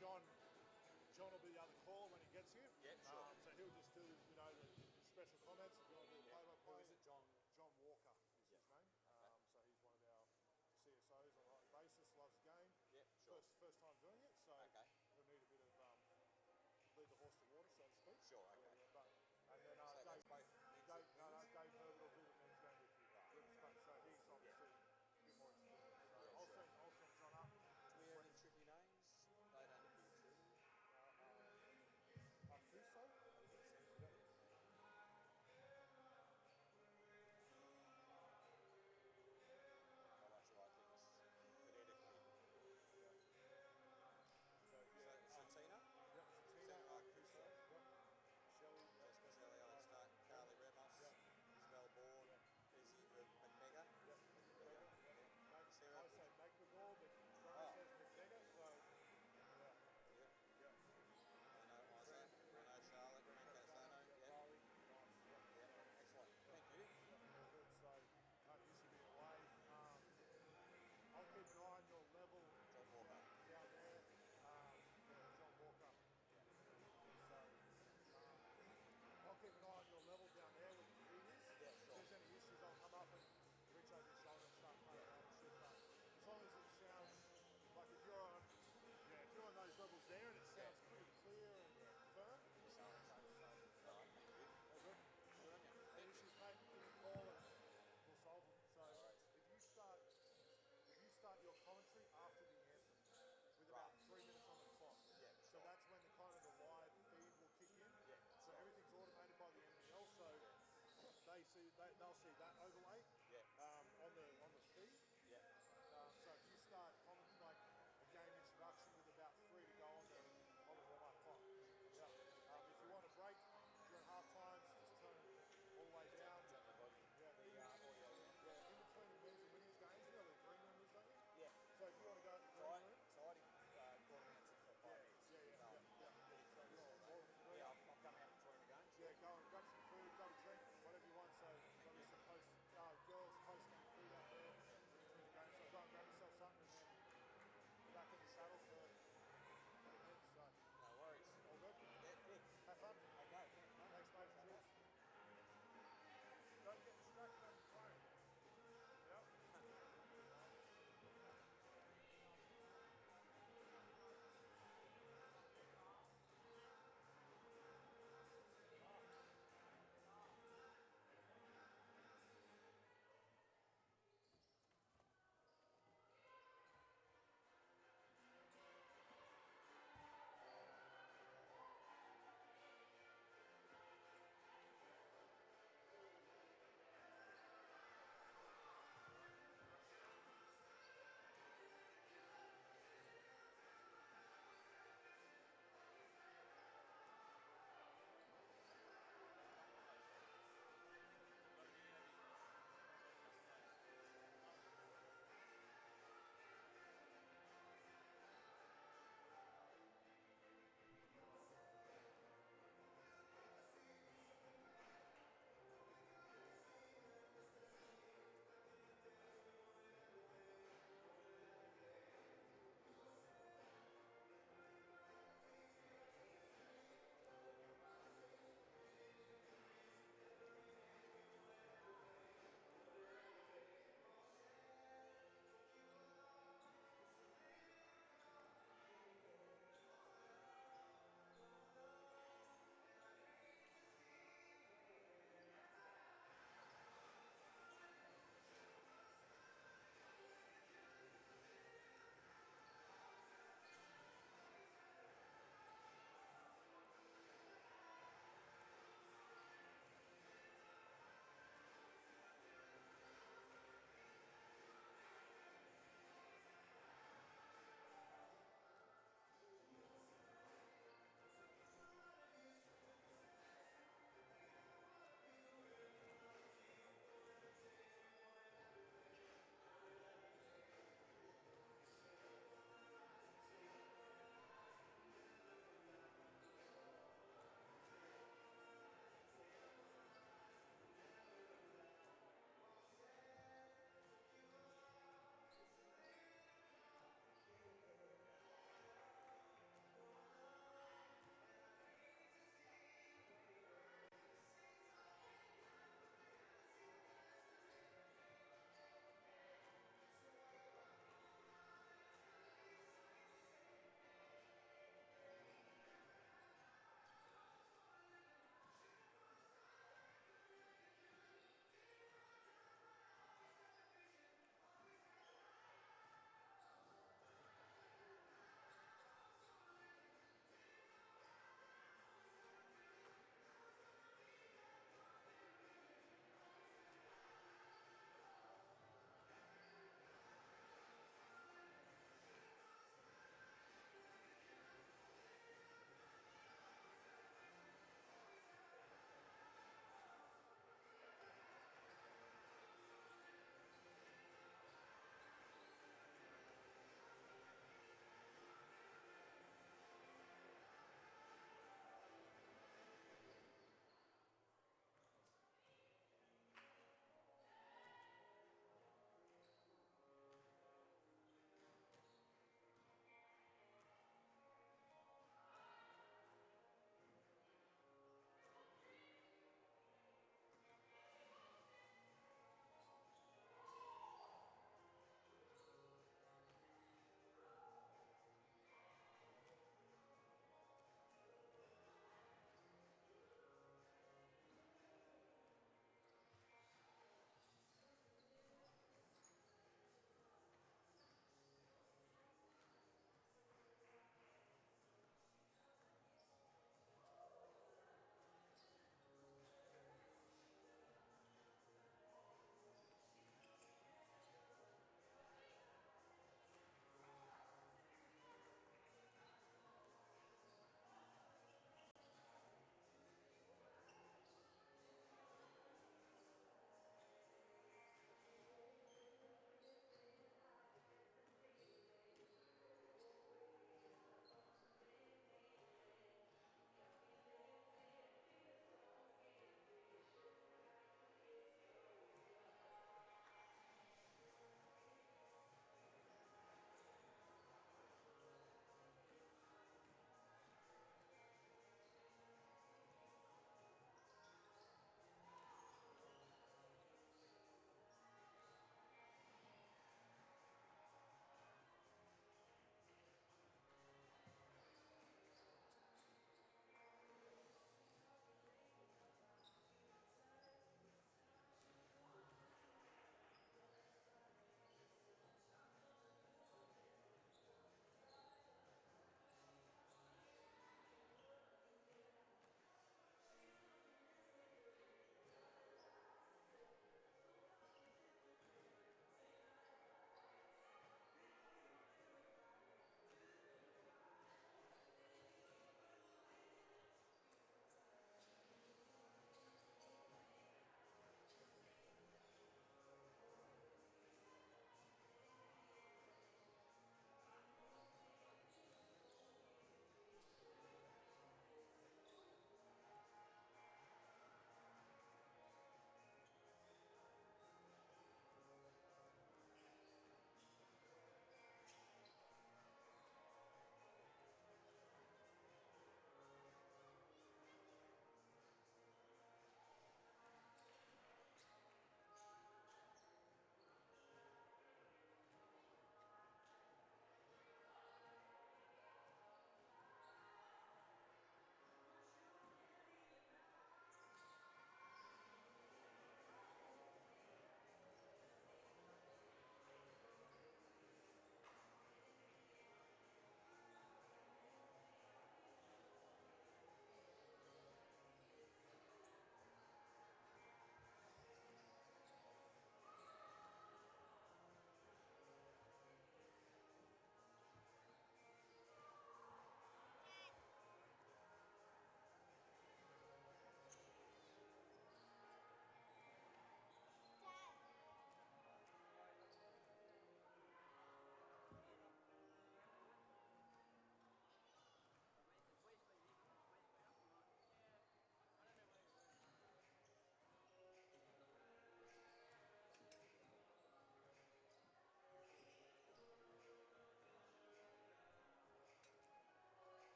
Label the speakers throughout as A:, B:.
A: John will be the other caller when he gets here.
B: Yeah, sure.
A: So he'll just do, you know, the special comments. If you want to do the play-by-play.
B: Who is it?
A: John Walker is his name. So he's one of our CSOs on a nightly basis. Loves the game.
B: Yeah, sure.
A: First time doing it, so we'll need a bit of lead the horse to water, so to speak.
B: Sure. Okay.
A: And then
B: so
A: Dave
B: both
A: Herbert will do the men's game with you. Right. So he's obviously a bit more experienced. So I'll send John up.
B: Do we have any tricky names? They don't appear to.
A: Kuso?
B: Yep. I like to write things phonetically. So Tina?
A: Yep, so Tina Kuso. Yep. Shelley.
B: Jessica Shelley on start. Carly Remos. Isabel Bourne. Izzy McMega.
A: Yep.
B: Sarah.
A: I say McMagor, but Graham says McMega, so
B: I know Isaac. I know Charlotte. Mancasano. Excellent. Thank you.
A: Good. So you should be away. I'll keep an eye on your level.
B: John Walker.
A: Down there. John Walker. So I'll keep an eye on your level down there with the feeders.
B: Yeah, sure.
A: If there's any issues, I'll come up and reach over your shoulder and start playing around and shit. But as long as it sounds like if you're on those levels there and it sounds pretty clear and firm,
B: So, thank you.
A: all good.
B: Good on you.
A: Any issues, mate, give me a call and we'll solve them. So if you start your commentary after the anthem with about 3 minutes on the clock.
B: Yeah,
A: so that's when the kind of the live feed will kick in.
B: Yeah.
A: So everything's automated by the NBL, so they'll see that overlay on the feed.
B: Yeah.
A: So if you start commenting like a game introduction with about 3 to go on the warm-up clock. If you want a break during half times, just turn it all the way down.
B: Turn the volume. The audio.
A: In between the men's and women's games, you know the green room is, don't you?
B: Yeah.
A: So if you want to go to the green room.
B: So I did quarter minutes for 5 minutes.
A: Yeah.
B: I'll come out between the games.
A: Yeah, go and grab some food, go and drink, whatever you want. So there'll be some post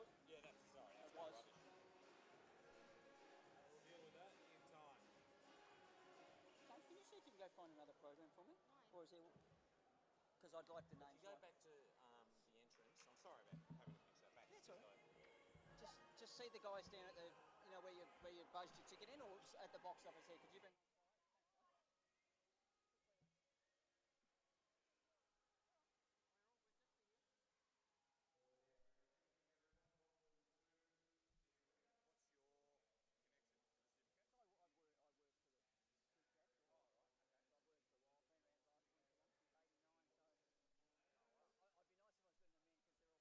A: yours?
B: Yeah, that's sorry. That's
C: It was.
B: rubbish.
A: We'll deal with that in time.
C: James, can you see if you can go find another program for me? Or is there... Because I'd like the names.
B: If you go back to the entrance, I'm sorry about having to fix that back.
C: That's all right. Just see the guys down at the, you know, where you buzzed your ticket in, or at the box office here. Could you bring...
B: What's your connection to the Supercats?
C: I work for the Supercats.
B: Oh, right, okay.
C: So I've worked for a while. Been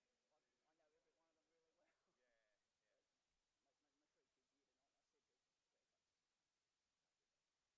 C: around Launceston in Geelong since '89. So I'd be nice if I was bringing them in because they're all. I know every one of them really well.
B: Yeah, yeah.
C: My three kids here tonight. I said to Greg,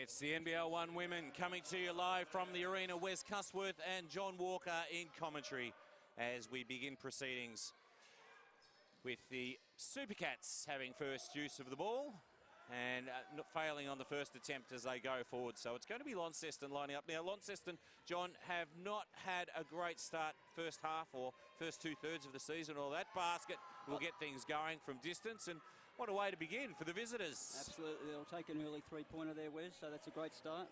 D: It's the NBL1 women coming to you live from the arena. Wes Cusworth and John Walker in commentary as we begin proceedings with the Supercats having first use of the ball and not failing on the first attempt as they go forward. So it's going to be Launceston lining up. Now, Launceston, John, have not had a great start first half or first two-thirds of the season. Or that basket will get things going from distance. And what a way to begin for the visitors.
C: Absolutely. They'll take an early three-pointer there, Wes, so that's a great start.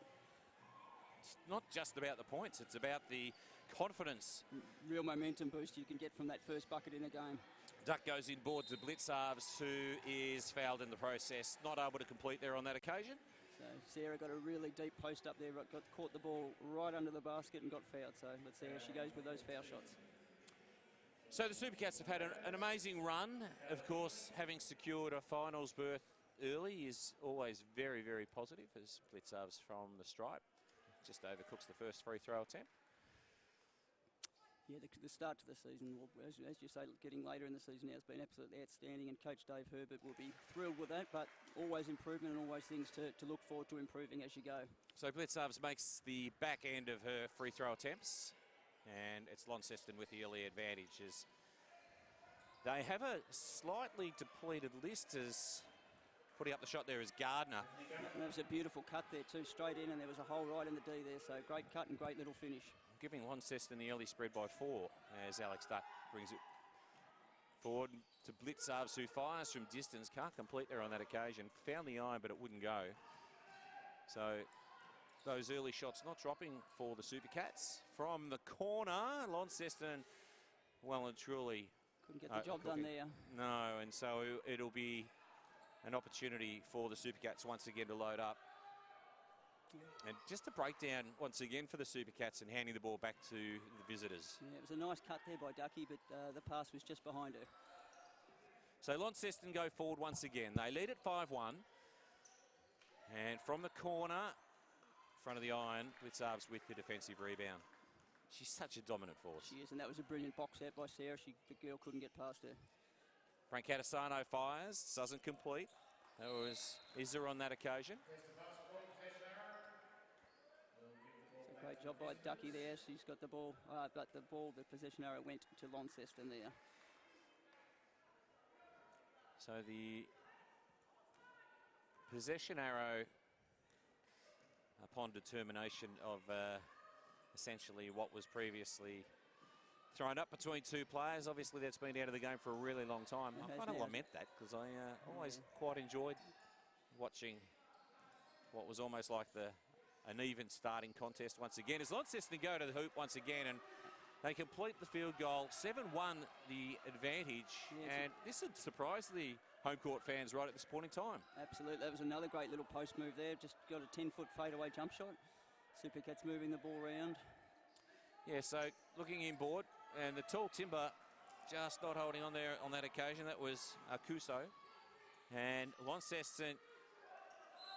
D: It's not just about the points. It's about the confidence.
C: Real momentum boost you can get from that first bucket in a game.
D: Duck goes inboard to Blitzarves, who is fouled in the process. Not able to complete there on that occasion.
C: So Sarah got a really deep post up there, caught the ball right under the basket and got fouled. So let's see how she goes with those foul shots.
D: So the Supercats have had an amazing run. Of course, having secured a finals berth early is always very, very positive as Blitzarves from the stripe just overcooks the first free throw attempt.
C: Yeah, the start to the season, well, as you say, getting later in the season now has been absolutely outstanding, and Coach Dave Herbert will be thrilled with that, but always improvement and always things to look forward to improving as you go. So
D: Blitzarves makes the back end of her free throw attempts, and it's Launceston with the early advantage as they have a slightly depleted list. As putting up the shot there is Gardner.
C: And there was a beautiful cut there too, straight in, and there was a hole right in the D there, so great cut and great little finish.
D: Giving Launceston the early spread by 4 as Alex Duck brings it forward to Blitzarves, who fires from distance. Can't complete there on that occasion. Found the iron, but it wouldn't go. So those early shots not dropping for the Supercats. From the corner, Launceston well and truly
C: couldn't get the job done there.
D: No, and so it'll be an opportunity for the Supercats once again to load up. And just a breakdown once again for the Supercats and handing the ball back to the visitors.
C: Yeah, it was a nice cut there by Ducky, but the pass was just behind her.
D: So Launceston go forward once again. They lead at 5-1. And from the corner, front of the iron, Blitzarves with the defensive rebound. She's such a dominant force.
C: She is, and that was a brilliant box out by Sarah. The girl couldn't get past her.
D: Brancatisano fires, doesn't complete. That was Izza on that occasion.
C: Great job by Ducky there. She's got the ball, but the possession arrow went to Launceston there.
D: So the possession arrow, upon determination of essentially what was previously thrown up between two players. Obviously, that's been out of the game for a really long time. I kind of lament that because I always quite enjoyed watching what was almost like an even starting contest once again. As Launceston go to the hoop once again and they complete the field goal. 7-1 the advantage. And this would surprise the home court fans right at this point in time.
C: Absolutely. That was another great little post move there. Just got a 10-foot fadeaway jump shot. Supercats moving the ball around.
D: Yeah, so looking inboard, and the tall timber just not holding on there on that occasion. That was Akuso. And Launceston,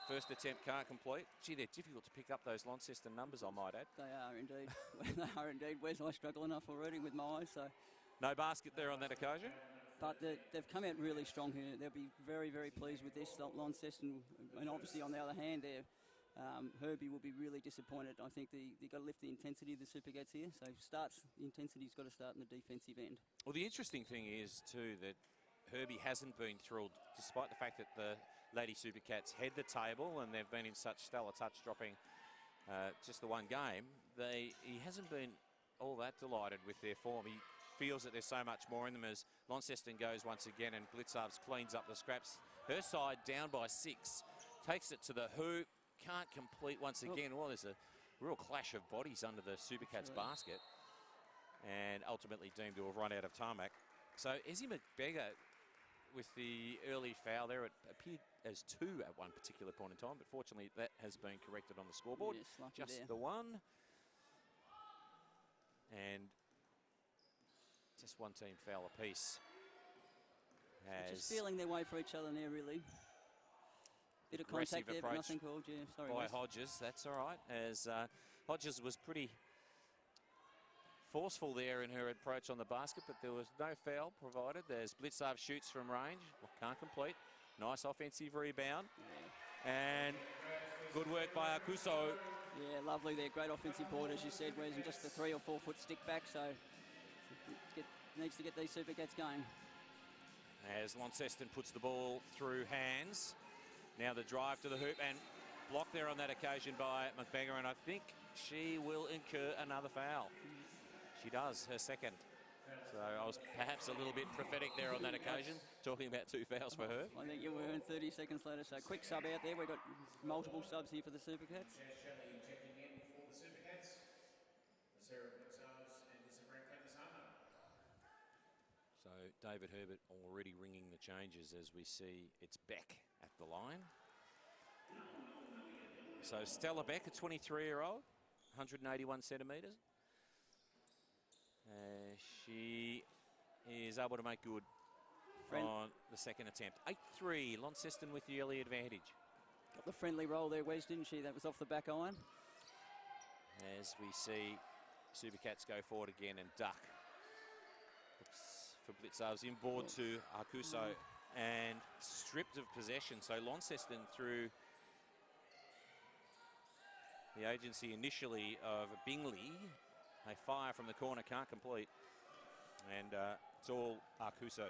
D: first attempt can't complete. Gee, they're difficult to pick up those Launceston numbers, I might add.
C: They are indeed. They are indeed. Where's I struggle enough already with my eyes, so.
D: No basket there on that occasion.
C: But they've come out really strong here. They'll be very, very pleased with this. Launceston, and obviously on the other hand there, Herbie will be really disappointed. I think they've got to lift the intensity of the Supercats here. So the intensity's got to start in the defensive end.
D: Well, the interesting thing is, too, that Herbie hasn't been thrilled, despite the fact that the Lady Supercats head the table and they've been in such stellar touch dropping just the one game. He hasn't been all that delighted with their form. He feels that there's so much more in them as Launceston goes once again and Blitzarves cleans up the scraps. Her side down by 6. Takes it to the hoop. Can't complete once again. Well, there's a real clash of bodies under the Supercats basket. And ultimately deemed to have run out of tarmac. So Izzy McBeggar with the early foul there. It appeared as 2 at one particular point in time, but fortunately that has been corrected on the scoreboard.
C: Yes,
D: just
C: there.
D: The one. And just one team foul apiece.
C: Just feeling their way for each other there, really. Bit of contact there, but nothing called. Yeah, sorry.
D: By Hodges, that's all right. As Hodges was pretty forceful there in her approach on the basket, but there was no foul provided. There's Blitzarves shoots from range. Well, can't complete. Nice offensive rebound. Yeah. And Good work by Akuso.
C: Yeah, lovely there. Great offensive board, as you said, Wes, and just a 3 or 4 foot stick back, so needs to get these Supercats going.
D: As Launceston puts the ball through hands. Now the drive to the hoop and blocked there on that occasion by McBeggar, and I think she will incur another foul. She does, her second. So I was perhaps a little bit prophetic there on that occasion, talking about 2 fouls for her.
C: I think you were 30 seconds later, so quick sub out there. We've got multiple subs here for the Supercats.
D: So David Herbert already ringing the changes as we see it's Beck at the line. So Stella Beck, a 23-year-old, 181 centimetres. She is able to make good on the second attempt. 8-3, Launceston with the early advantage.
C: Got the friendly roll there, Wes, didn't she? That was off the back iron.
D: As we see Supercats go forward again and duck. Looks for Blitzarves inboard to Akuso and stripped of possession. So Launceston, through the agency initially of Bingley, they fire from the corner, can't complete. And it's all Akuso.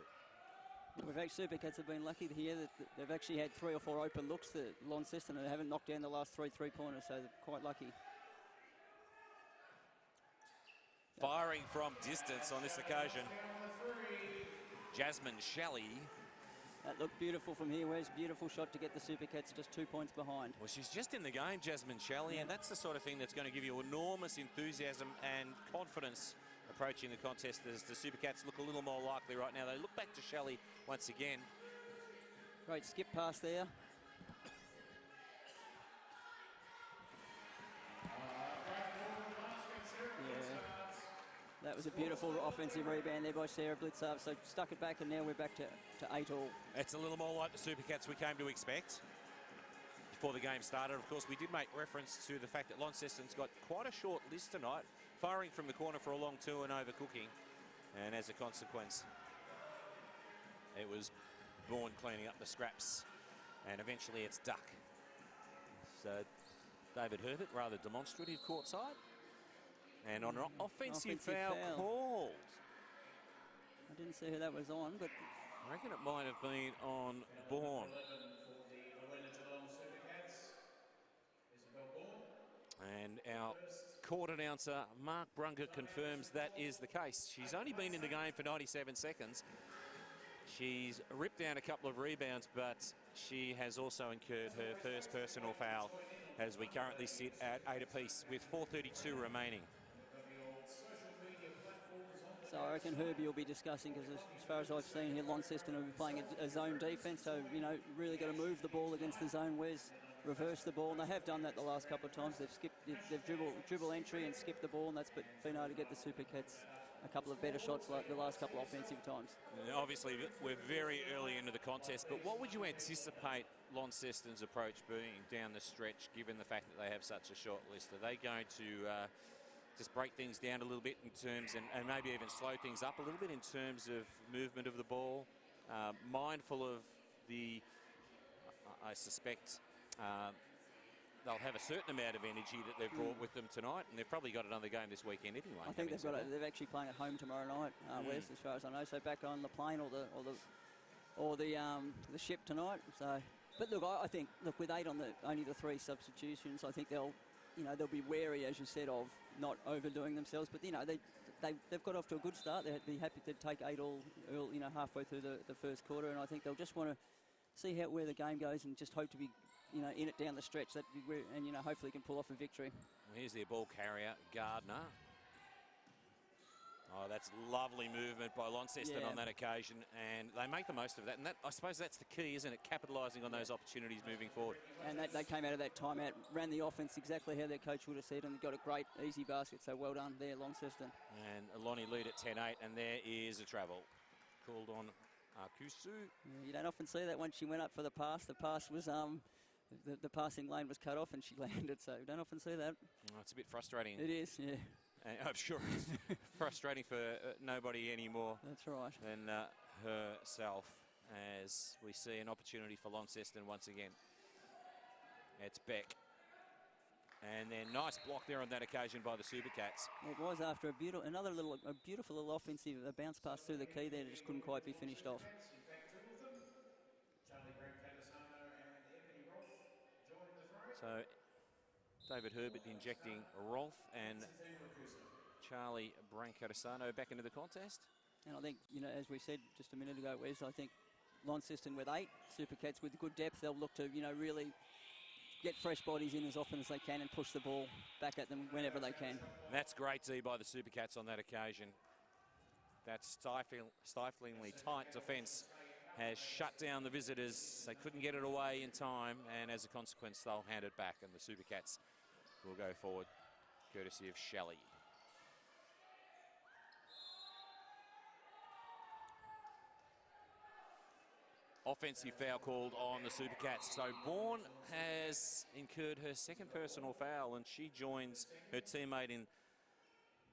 C: We've actually, Supercats have been lucky here that they've actually had 3 or 4 open looks to Launceston and they haven't knocked down the last 3 3-pointers, so they're quite lucky.
D: Firing from distance on this occasion, Jasmine Shelley.
C: That looked beautiful from here, Wes. Beautiful shot to get the Supercats just 2 points behind.
D: Well, she's just in the game, Jasmine Shelley, and that's the sort of thing that's going to give you enormous enthusiasm and confidence approaching the contest as the Supercats look a little more likely right now. They look back to Shelley once again.
C: Great skip pass there. That was a beautiful offensive rebound there by Sarah Blitzarves. So stuck it back, and now we're back to 8-all.
D: It's a little more like the Supercats we came to expect before the game started. Of course, we did make reference to the fact that Launceston's got quite a short list tonight, firing from the corner for a long 2 and overcooking. And as a consequence, it was Bourne cleaning up the scraps. And eventually it's Duck. So David Herbert, rather demonstrative courtside. And on an offensive foul called.
C: I didn't see who that was on, but
D: I reckon it might have been on Bourne. And our court announcer, Mark Brunker, confirms that is the case. She's only been in the game for 97 seconds. She's ripped down a couple of rebounds, but she has also incurred her first personal foul as we currently sit at 8 apiece with 4:32 remaining.
C: So I reckon Herbie will be discussing, because as far as I've seen here, Launceston will be playing a zone defence. So, you know, really got to move the ball against the zone. Where's reverse the ball, and they have done that the last couple of times. They've dribble entry and skipped the ball, and that's been able to get the Supercats a couple of better shots like the last couple of offensive times.
D: Obviously, we're very early into the contest, but what would you anticipate Launceston's approach being down the stretch, given the fact that they have such a short list? Are they going to just break things down a little bit in terms, and maybe even slow things up a little bit in terms of movement of the ball? Mindful of the, I suspect, they'll have a certain amount of energy that they've brought with them tonight, and they've probably got another game this weekend anyway.
C: I think they're actually playing at home tomorrow night, Wes, as far as I know. So back on the plane or the ship tonight. So, but look, I think with 8 on only the 3 substitutions, I think they'll be wary, as you said, of not overdoing themselves. But they've got off to a good start. They'd be happy to take 8 all halfway through the first quarter, and I think they'll just want to see where the game goes and just hope to be in it down the stretch, and hopefully can pull off a victory.
D: Here's their ball carrier, Gardner. Oh, that's lovely movement by Launceston on that occasion, and they make the most of that. And I suppose that's the key, isn't it? Capitalising on those opportunities moving forward.
C: And they came out of that timeout, ran the offense exactly how their coach would have said, and got a great easy basket. So well done there, Launceston.
D: And Lonnie lead at 10-8, and there is a travel called on Akusu.
C: You don't often see that. Once she went up for the pass was the passing lane was cut off and she landed, so don't often see that.
D: Oh, it's a bit frustrating.
C: It is, yeah.
D: I'm sure it's frustrating for nobody anymore.
C: That's right.
D: Than herself, as we see an opportunity for Launceston once again. It's Beck And then nice block there on that occasion by the Super Cats.
C: It was after a beautiful little offensive bounce pass through the key there that just couldn't quite be finished off.
D: So David Herbert injecting Rolf and Charlie Brancatisano back into the contest.
C: And I think, you know, as we said just a minute ago, Wes, I think Launceston with 8 Super Cats with good depth, they'll look to, you know, really get fresh bodies in as often as they can and push the ball back at them whenever they can.
D: That's great D by the Super Cats on that occasion. That stiflingly tight defence has shut down the visitors. They couldn't get it away in time, and as a consequence, they'll hand it back, and the Super Cats will go forward, courtesy of Shelley. Offensive foul called on the Super Cats. So Bourne has incurred her second personal foul, and she joins her teammate in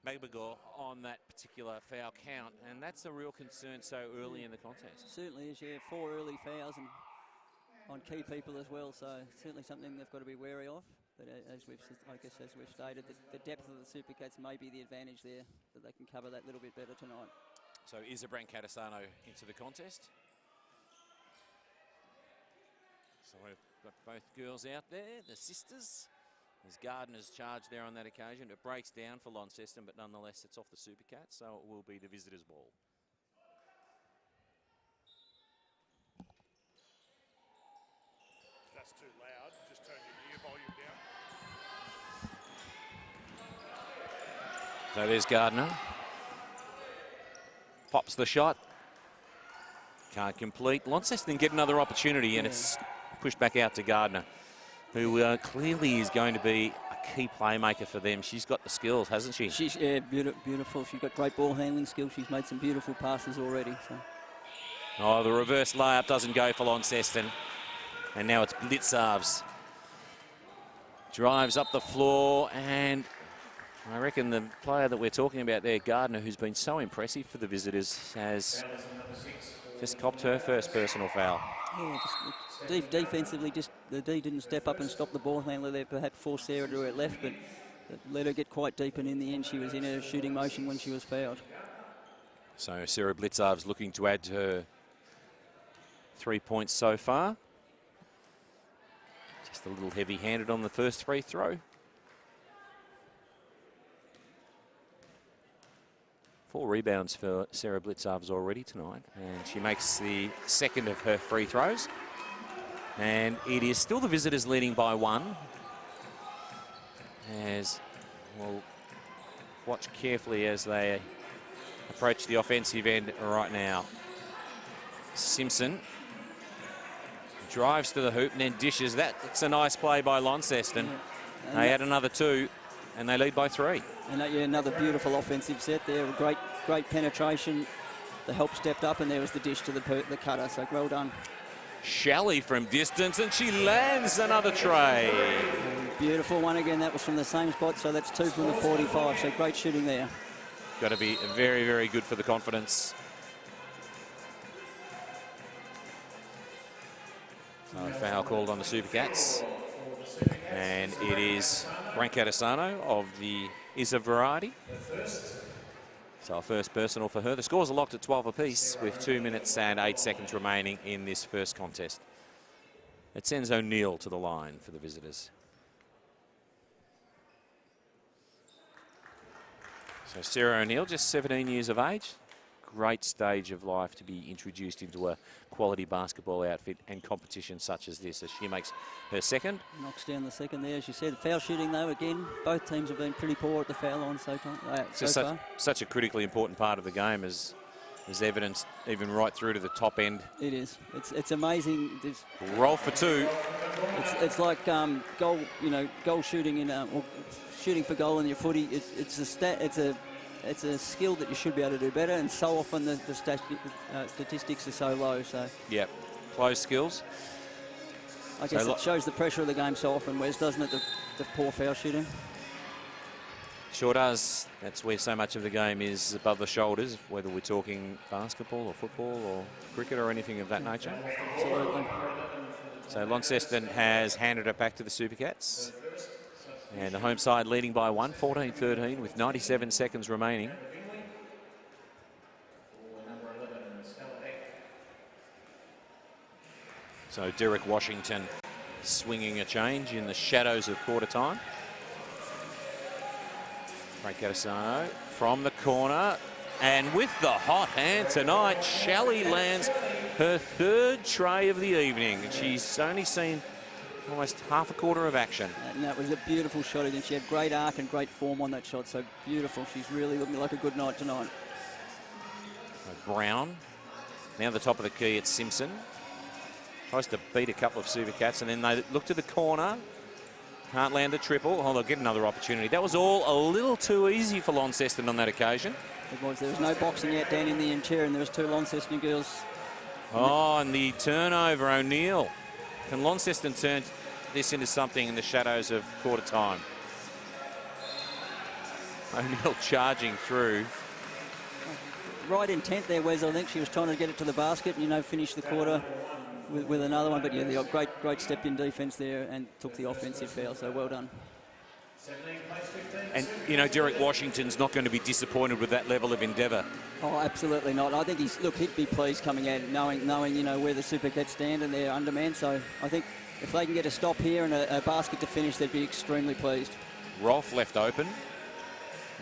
D: Magbagor on that particular foul count, and that's a real concern so early in the contest.
C: Certainly is, yeah. 4 early fouls and on key people as well, so certainly something they've got to be wary of. But as we've stated, the depth of the Super Cats may be the advantage there, that they can cover that little bit better tonight.
D: So Isa Brancatisano into the contest. So we've got both girls out there, the sisters. There's Gardner's charge there on that occasion. It breaks down for Launceston, but nonetheless it's off the Super Cats, so it will be the visitors' ball.
A: If that's too loud, just turn your ear volume down.
D: So there's Gardner. Pops the shot. Can't complete. Launceston get another opportunity, and it's pushed back out to Gardner, who clearly is going to be a key playmaker for them. She's got the skills, hasn't she?
C: She's beautiful. She's got great ball handling skills. She's made some beautiful passes already. So.
D: Oh, the reverse layup doesn't go for Launceston. And now it's Blitzarves. Drives up the floor, and I reckon the player that we're talking about there, Gardner, who's been so impressive for the visitors, has just copped her first personal foul.
C: Yeah, defensively, the D didn't step up and stop the ball handler there. Perhaps forced Sarah to her left, but let her get quite deep, and in the end she was in her shooting motion when she was fouled.
D: So Sarah Blitzarves looking to add to her 3 points so far. Just a little heavy-handed on the first free throw. 4 rebounds for Sarah Blitzarves already tonight, and she makes the second of her free throws. And it is still the visitors leading by 1. As we'll watch carefully as they approach the offensive end right now. Simpson drives to the hoop and then dishes. That's a nice play by Launceston. Yeah. They add another 2, and they lead by 3.
C: And another beautiful offensive set there. Great penetration. The help stepped up, and there was the dish to the cutter. So well done.
D: Shelley from distance, and she lands another tray.
C: Beautiful one again. That was from the same spot. So that's 2 from the 45. So great shooting there.
D: Got to be very, very good for the confidence. So foul called on the Super Cats. And it is Brancatisano of the Isa variety. So our first personal for her. The scores are locked at 12 apiece with 2 minutes and 8 seconds remaining in this first contest. It sends O'Neill to the line for the visitors. So Sarah O'Neill, just 17 years of age. Great stage of life to be introduced into a quality basketball outfit and competition such as this, as she makes her second. Knocks
C: down the second there, as you said. Foul shooting, though, again, both teams have been pretty poor at the foul line so far.
D: Such a critically important part of the game, as evidenced even right through to the top end.
C: It is. It's amazing.
D: Roll for 2.
C: It's like goal shooting in or shooting for goal in your footy. It's a skill that you should be able to do better, and so often the statistics are so low. So
D: yep, close skills.
C: I guess it shows the pressure of the game so often, Wes, doesn't it? The poor foul shooting.
D: Sure does. That's where so much of the game is above the shoulders, whether we're talking basketball or football or cricket or anything of that nature.
C: Absolutely.
D: So Launceston has handed it back to the Super Cats. And the home side leading by 1, 14-13, with 97 seconds remaining. So Derek Washington swinging a change in the shadows of quarter time. Frank Catasano from the corner. And with the hot hand tonight, Shelley lands her 3rd tray of the evening. She's only seen almost half a quarter of action.
C: And that was a beautiful shot again. She had great arc and great form on that shot. So beautiful. She's really looking like a good night tonight.
D: Brown. Now the top of the key, it's Simpson. Tries to beat a couple of Supercats, and then they look to the corner. Can't land a triple. Oh, they'll get another opportunity. That was all a little too easy for Launceston on that occasion.
C: It was. There was no boxing out down in the interior, and there was 2 Launceston girls.
D: Oh, and the turnover, O'Neill. Can Launceston turn this into something in the shadows of quarter time? O'Neill charging through.
C: Right intent there, Wes. I think she was trying to get it to the basket and, you know, finish the quarter with another one. But, yeah, they got great step in defence there and took the offensive foul, so well done.
D: And, you know, Derek Washington's not going to be disappointed with that level of endeavour.
C: Oh, absolutely not. I think he'd be pleased coming out knowing, you know, where the Supercats stand and they're undermanned. So I think if they can get a stop here and a basket to finish, they'd be extremely pleased.
D: Rolfe left open.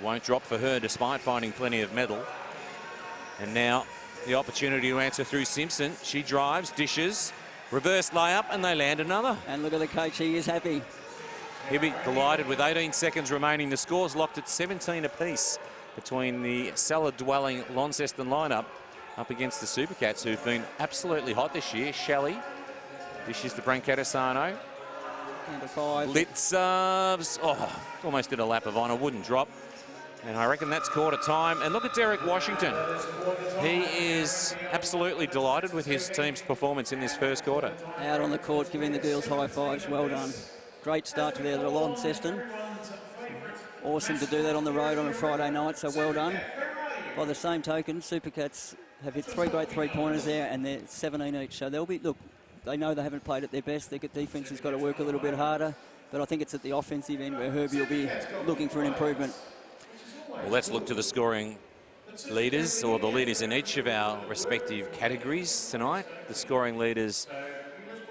D: Won't drop for her despite finding plenty of metal. And now the opportunity to answer through Simpson. She drives, dishes, reverse layup, and they land another.
C: And look at the coach. He is happy.
D: He'll be delighted with 18 seconds remaining. The score's locked at 17 apiece between the cellar-dwelling Launceston lineup up against the Supercats, who've been absolutely hot this year. Shelley dishes to Brancatisano.
C: And a 5.
D: Blitzarves. Oh, almost did a lap of honour. Wouldn't drop. And I reckon that's quarter time. And look at Derek Washington. He is absolutely delighted with his team's performance in this first quarter.
C: Out on the court, giving the girls high fives. Well done. Great start to their Launceston. Awesome to do that on the road on a Friday night, so well done. By the same token, Supercats have hit 3 great 3-pointers there, and they're 17 each. So they'll be, look, they know they haven't played at their best. Their defence has got to work a little bit harder, but I think it's at the offensive end where Herbie will be looking for an improvement.
D: Well, let's look to the scoring leaders, or the leaders in each of our respective categories tonight. The scoring leaders.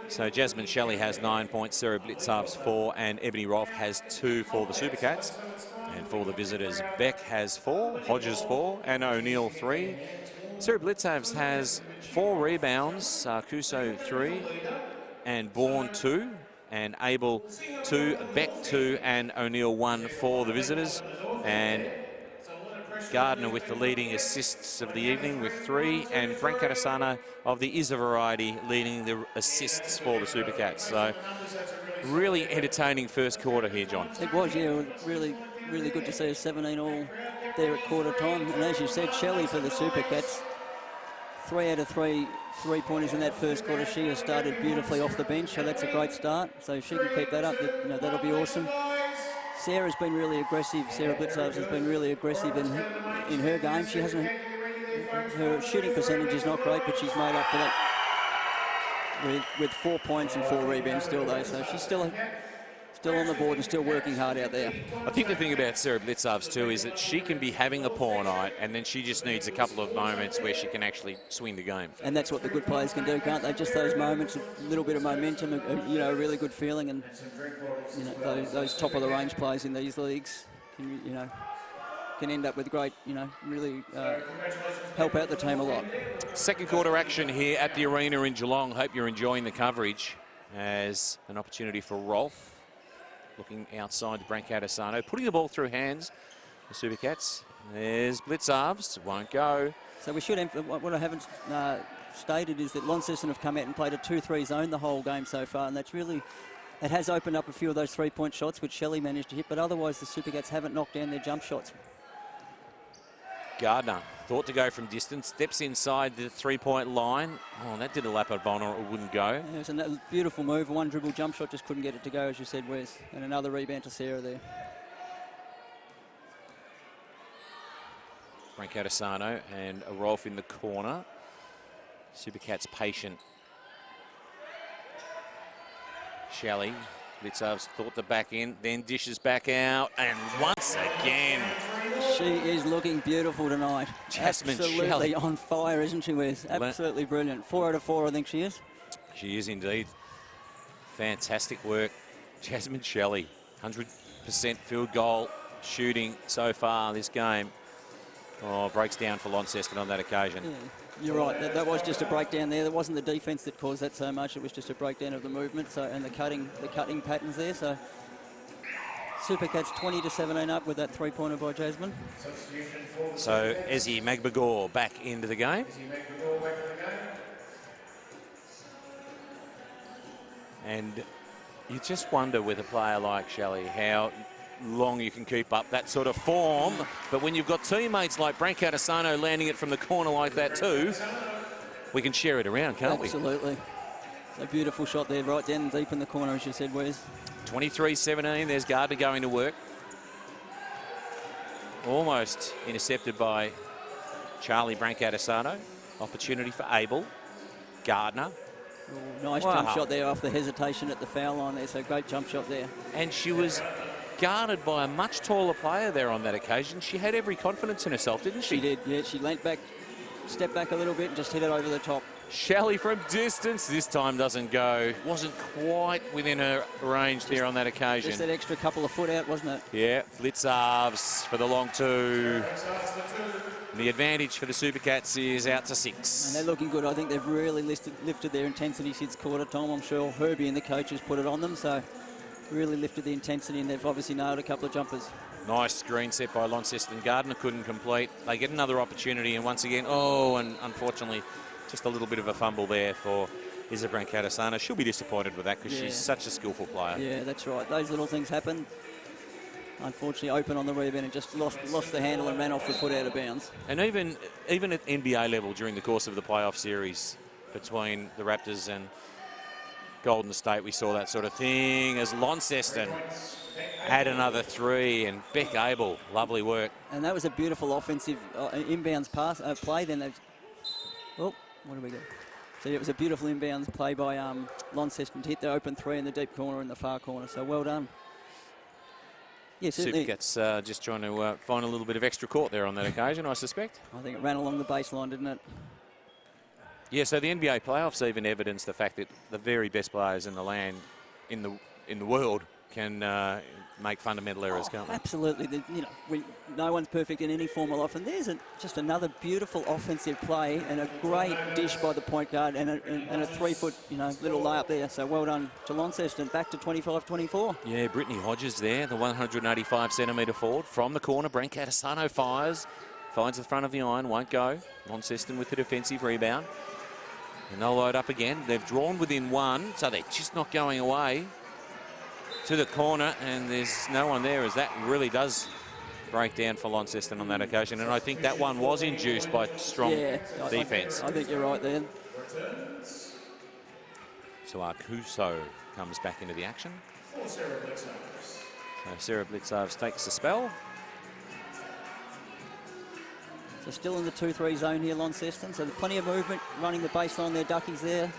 D: So Jasmine Shelley has 9 points, Sarah Blitzarves 4, and Ebony Rolfe has 2 for the Supercats. And for the visitors, Beck has 4, Hodges 4, and O'Neill 3. Sarah Blitzarves has 4 rebounds, Kuso 3, and Bourne 2, and Abel 2, Beck 2, and O'Neill 1 for the visitors. And Gardner with the leading assists of the evening with 3, and Brancatisano of the Isa variety leading the assists for the Supercats. So really entertaining first quarter here, John.
C: It was, yeah, really good to see a 17 all there at quarter time. And as you said, Shelley for the Supercats, 3 out of 3 3-pointers in that first quarter. She has started beautifully off the bench, so that's a great start. So if she can keep that up, that'll be awesome. Sarah's been really aggressive. Sarah Blitzarves has been really aggressive in her game. She hasn't. Her shooting percentage is not great, but she's made up for that with 4 points and 4 rebounds still, though. So she's still on the board and still working hard out there.
D: I think the thing about Sarah Blitzarves too is that she can be having a poor night, and then she just needs a couple of moments where she can actually swing the game.
C: And that's what the good players can do, can't they? Just those moments, a little bit of momentum, a really good feeling, and those top of the range players in these leagues can end up with great, really help out the team a lot.
D: Second quarter action here at the arena in Geelong. Hope you're enjoying the coverage as an opportunity for Rolfe. Looking outside to Brancatisano, putting the ball through hands. The Supercats. There's Blitzarves, won't go.
C: So we should, what I haven't stated is that Launceston have come out and played a 2-3 zone the whole game so far, and that's really, it has opened up a few of those 3-point shots which Shelley managed to hit, but otherwise the Supercats haven't knocked down their jump shots.
D: Gardner thought to go from distance, steps inside the 3-point line. Oh, that did a lap of honour, it wouldn't go.
C: Yeah, it was a beautiful move, one dribble jump shot, just couldn't get it to go, as you said, Wes. And another rebound to Sarah there.
D: Brancatisano and a Rolfe in the corner. Supercats patient. Shelley Blitzov's thought to back in, then dishes back out, and once again,
C: she is looking beautiful tonight.
D: Jasmine
C: Absolutely
D: Shelley.
C: on fire, isn't she, Wes? Absolutely brilliant. 4 out of 4, I think she is.
D: She is indeed. Fantastic work. Jasmine Shelley, 100% field goal shooting so far this game. Oh, breaks down for Launceston on that occasion.
C: Yeah, you're right. That was just a breakdown there. There wasn't the defence that caused that so much. It was just a breakdown of the movement and the cutting patterns there. So Supercats 20-17 up with that 3-pointer by Jasmine.
D: So Ezzy Magbagor back into the game. And you just wonder with a player like Shelley how long you can keep up that sort of form. But when you've got teammates like Branko Adesano landing it from the corner like that too, we can share it around, can't we?
C: Absolutely. A beautiful shot there, right down deep in the corner, as you said, Wes.
D: 23-17, there's Gardner going to work. Almost intercepted by Charlie Branko Adesano. Opportunity for Abel. Gardner.
C: Ooh, nice jump shot there off the hesitation at the foul line there, so great jump shot there.
D: And she was guarded by a much taller player there on that occasion. She had every confidence in herself, didn't she?
C: She did, yeah. She leant back, stepped back a little bit and just hit it over the top.
D: Shelley from distance this time doesn't go. Wasn't quite within her range there on that occasion.
C: Just that extra couple of foot out, wasn't it?
D: Yeah, Blitzovs for the long 2. The advantage for the Supercats is out to 6.
C: And they're looking good. I think they've really lifted their intensity since quarter time. I'm sure Herbie and the coaches put it on them, so really lifted the intensity, and they've obviously nailed a couple of jumpers.
D: Nice screen set by Launceston. Gardner couldn't complete. They get another opportunity, and once again, and unfortunately, just a little bit of a fumble there for Isa Branko Adesano. She'll be disappointed with that because she's such a skillful player.
C: Yeah, that's right. Those little things happen. Unfortunately, open on the rebound and just lost the handle and ran off the foot out of bounds.
D: And even at NBA level during the course of the playoff series between the Raptors and Golden State, we saw that sort of thing as Launceston had another 3, and Beck Abel, lovely work.
C: And that was a beautiful offensive inbounds pass play. Then they've... Oh, what do we got? So yeah, it was a beautiful inbounds play by Launceston to hit the open 3 in the deep corner in the far corner. So well done. Yeah, certainly.
D: Supercats just trying to find a little bit of extra court there on that occasion, I suspect.
C: I think it ran along the baseline, didn't it?
D: Yeah, so the NBA playoffs even evidence the fact that the very best players in the land, in the world, can make fundamental errors, can't they?
C: Absolutely. No one's perfect in any form of life, and there's just another beautiful offensive play and a great dish by the point guard and a 3-foot little layup there. So well done to Launceston. Back to 25-24. Yeah,
D: Brittany Hodges there, the 185-centimetre forward from the corner. Branko Adesano fires, finds the front of the iron, won't go. Launceston with the defensive rebound. And they'll load up again. They've drawn within 1, so they're just not going away to the corner, and there's no one there, as that really does break down for Launceston on that occasion. And I think that one was induced by strong defence.
C: I think you're right there.
D: So Arcuso comes back into the action. So Sarah Blitzovs takes the spell.
C: So still in the 2-3 zone here, Launceston. So there's plenty of movement, running the baseline there, Duckies there.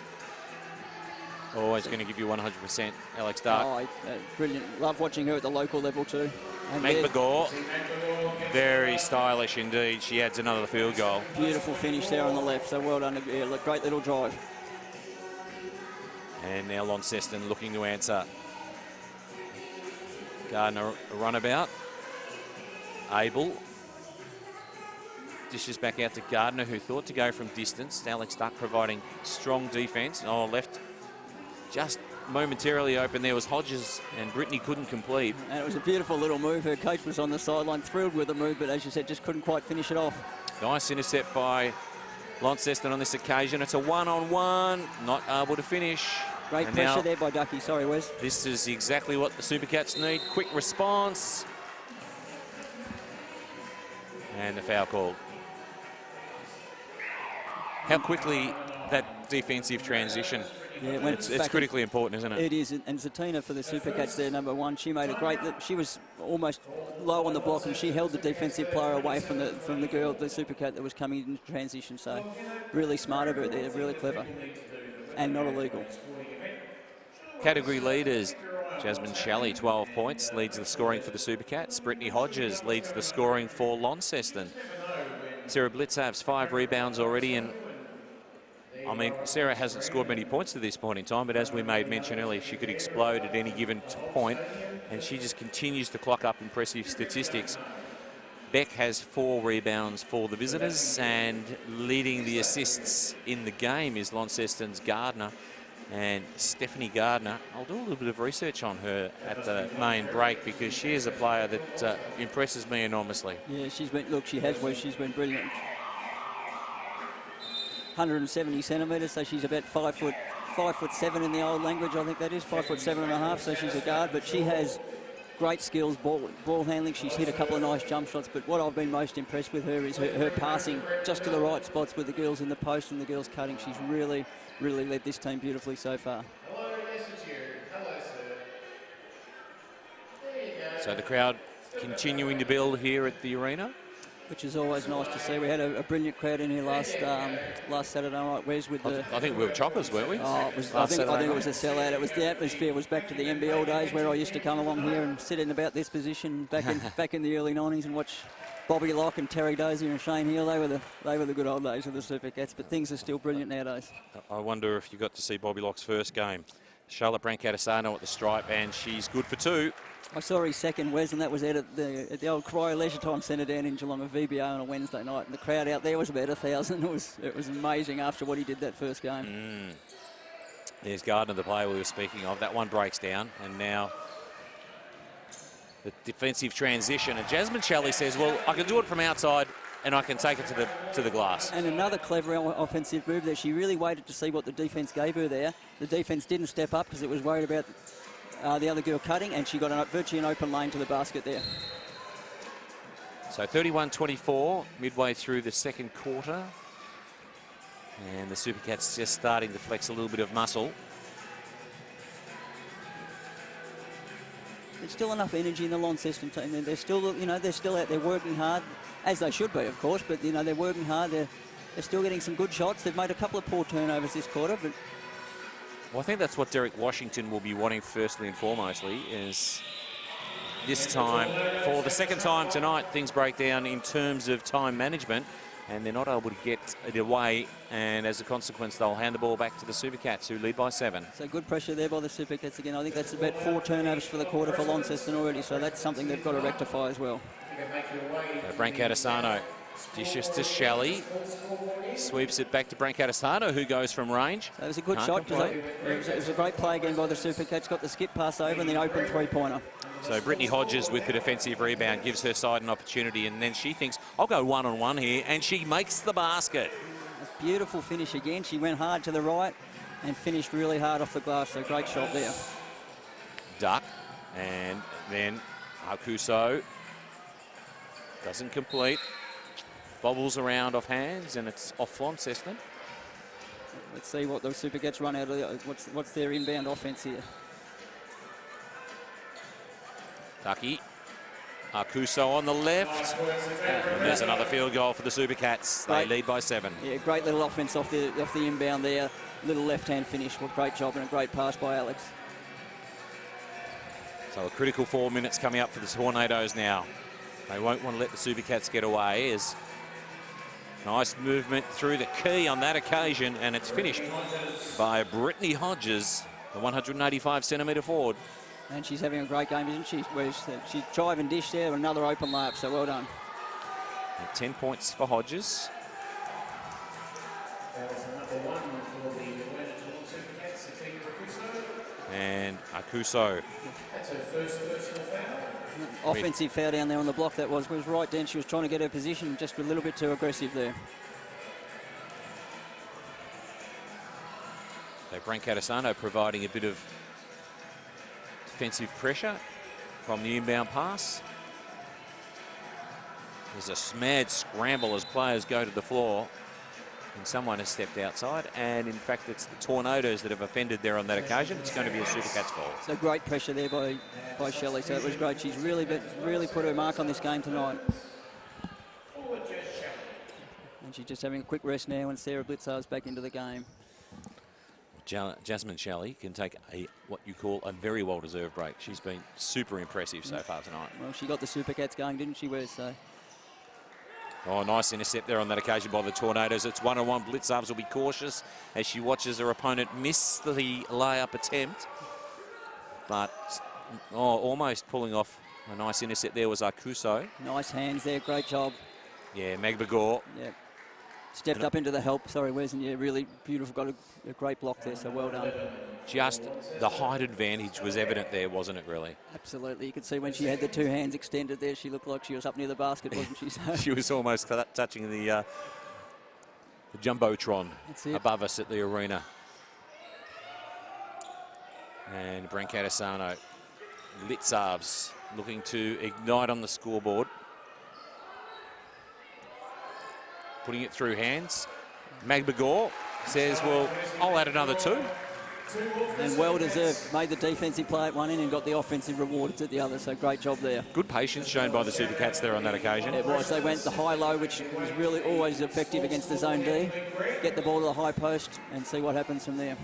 D: Always going to give you 100%, Alex Dark.
C: Brilliant. Love watching her at the local level too.
D: Magbagor, very stylish indeed. She adds another field goal.
C: Beautiful finish there on the left, so well done. Yeah, great little drive.
D: And now Launceston looking to answer. Gardner a runabout. Abel dishes back out to Gardner, who thought to go from distance. Alex Duck providing strong defence. Left just momentarily open. There was Hodges, and Brittany couldn't complete.
C: And it was a beautiful little move. Her coach was on the sideline, thrilled with the move, but as you said, just couldn't quite finish it off. Nice
D: intercept by Launceston on this occasion. It's a 1-on-1, not able to finish.
C: Great pressure there by Ducky. Sorry, Wes.
D: This is exactly what the Supercats need. Quick response. And the foul called. How quickly that defensive transition. Yeah, it's critically important, isn't it?
C: It is, and Zatina for the Supercats there, number 1. She made a great. She was almost low on the block, and she held the defensive player away from the girl, the Supercat that was coming in transition. So, really smart of her there, really clever, and not illegal.
D: Category leaders: Jasmine Shelley, 12 points, leads the scoring for the Supercats. Brittany Hodges leads the scoring for Launceston. Sarah Blitzav's 5 rebounds already, and I mean, Sarah hasn't scored many points to this point in time, but as we made mention earlier, she could explode at any given point, and she just continues to clock up impressive statistics. Beck has 4 rebounds for the visitors, and leading the assists in the game is Launceston's Gardner. And Stephanie Gardner, I'll do a little bit of research on her at the main break, because she is a player that impresses me enormously.
C: Yeah, she's been, look, she has, well, she's been brilliant. 170 centimetres, so she's about 5'7" in the old language, I think that is, 5'7.5", so she's a guard, but she has great skills, ball handling. She's hit a couple of nice jump shots, but what I've been most impressed with her is her passing just to the right spots with the girls in the post and the girls cutting. She's really led this team beautifully so far.
D: So the crowd continuing to build here at the arena,
C: which is always nice to see. We had a brilliant crowd in here last Saturday night. Wes with the,
D: I think we were choppers, weren't we?
C: Oh, I think it was a sellout. It was, the atmosphere was back to the NBL days where I used to come along here and sit in about this position back in the early 90s and watch Bobby Locke and Terry Dozier and Shane Hill. They were the good old days of the Supercats, but things are still brilliant nowadays.
D: I wonder if you got to see Bobby Locke's first game. Charlotte Brancatisano at the stripe, and she's good for 2.
C: I saw his second, Wes, and that was out at the old Cryo Leisure Time Centre down in Geelong, a VBO on a Wednesday night. And the crowd out there was about 1,000. It was amazing after what he did that first game.
D: There's Gardner, the player we were speaking of. That one breaks down, and now the defensive transition. And Jasmine Shelley says, well, I can do it from outside and I can take it to the glass.
C: And another clever offensive move that she really waited to see what the defence gave her there. The defence didn't step up because it was worried about the other girl cutting, and she got virtually an open lane to the basket there.
D: So 31-24, midway through the second quarter. And the Supercats just starting to flex a little bit of muscle.
C: There's still enough energy in the Launceston team. They're still, they're still out there working hard, as they should be, of course. But they're working hard. They're still getting some good shots. They've made a couple of poor turnovers this quarter, but
D: well, I think that's what Derek Washington will be wanting firstly and foremostly, is this time, for the second time tonight, things break down in terms of time management, and they're not able to get it away, and as a consequence, they'll hand the ball back to the Supercats, who lead by 7.
C: So good pressure there by the Supercats again. I think that's about 4 turnovers for the quarter for Launceston already, so that's something they've got to rectify as well.
D: Brancatisano dishes to Shelley, sweeps it back to Brancatisano, who goes from range.
C: So it was a good shot. It was a great play again by the Supercats. Got the skip pass over and the open 3-pointer.
D: So Brittany Hodges with the defensive rebound gives her side an opportunity, and then she thinks, I'll go one-on-one here, and she makes the basket.
C: A beautiful finish again. She went hard to the right and finished really hard off the glass, so great shot there.
D: Duck, and then Akuso doesn't complete. Bobbles around off hands, and it's off Launceston.
C: Let's see what the Supercats run out of. What's their inbound offense here?
D: Ducky, Akuso on the left. And there's another field goal for the Supercats. They lead by 7.
C: Yeah, great little offense off the inbound there. Little left-hand finish. What a great job and a great pass by Alex.
D: So a critical 4 minutes coming up for the Tornadoes now. They won't want to let the Supercats get away. As nice movement through the key on that occasion, and it's finished by Brittany Hodges, the 185-centimetre forward.
C: And she's having a great game, isn't she? She drive and dish there, another open layup, so well done.
D: And 10 points for Hodges. And Akuso.
C: Offensive foul down there on the block. That was right down. She was trying to get her position, just a little bit too aggressive there.
D: So Brancatisano providing a bit of defensive pressure from the inbound pass. There's a mad scramble as players go to the floor, and someone has stepped outside, and in fact it's the Tornadoes that have offended there on that occasion. It's going to be a Supercats ball.
C: So great pressure there by Shelley, so it was great. She's really put her mark on this game tonight. And she's just having a quick rest now, and Sarah Blitzar's back into the game.
D: Jasmine Shelley can take what you call a very well-deserved break. She's been super impressive so far tonight.
C: Well, she got the Super Cats going, didn't she, Wes? So.
D: Oh, nice intercept there on that occasion by the Tornadoes. It's 1-on-1. Blitzarves will be cautious as she watches her opponent miss the layup attempt. But almost pulling off a nice intercept there was Arcuso.
C: Nice hands there. Great job.
D: Yeah, Magbagor.
C: Yeah. Stepped up into the help. Sorry, Wes, and yeah, really beautiful. Got a great block there, so well done.
D: Just the height advantage was evident there, wasn't it, really?
C: Absolutely. You could see when she had the two hands extended there, she looked like she was up near the basket, wasn't she? So
D: she was almost touching the Jumbotron above us at the arena. And Brancatisano, Blitzarves looking to ignite on the scoreboard. Putting it through hands. Magbagor says, well, I'll add another 2.
C: And well deserved. Made the defensive play at one end and got the offensive rewards at the other, so great job there.
D: Good patience shown by the Super Cats there on that occasion.
C: It was. They went the high-low, which was really always effective against the zone D. Get the ball to the high post and see what happens from there.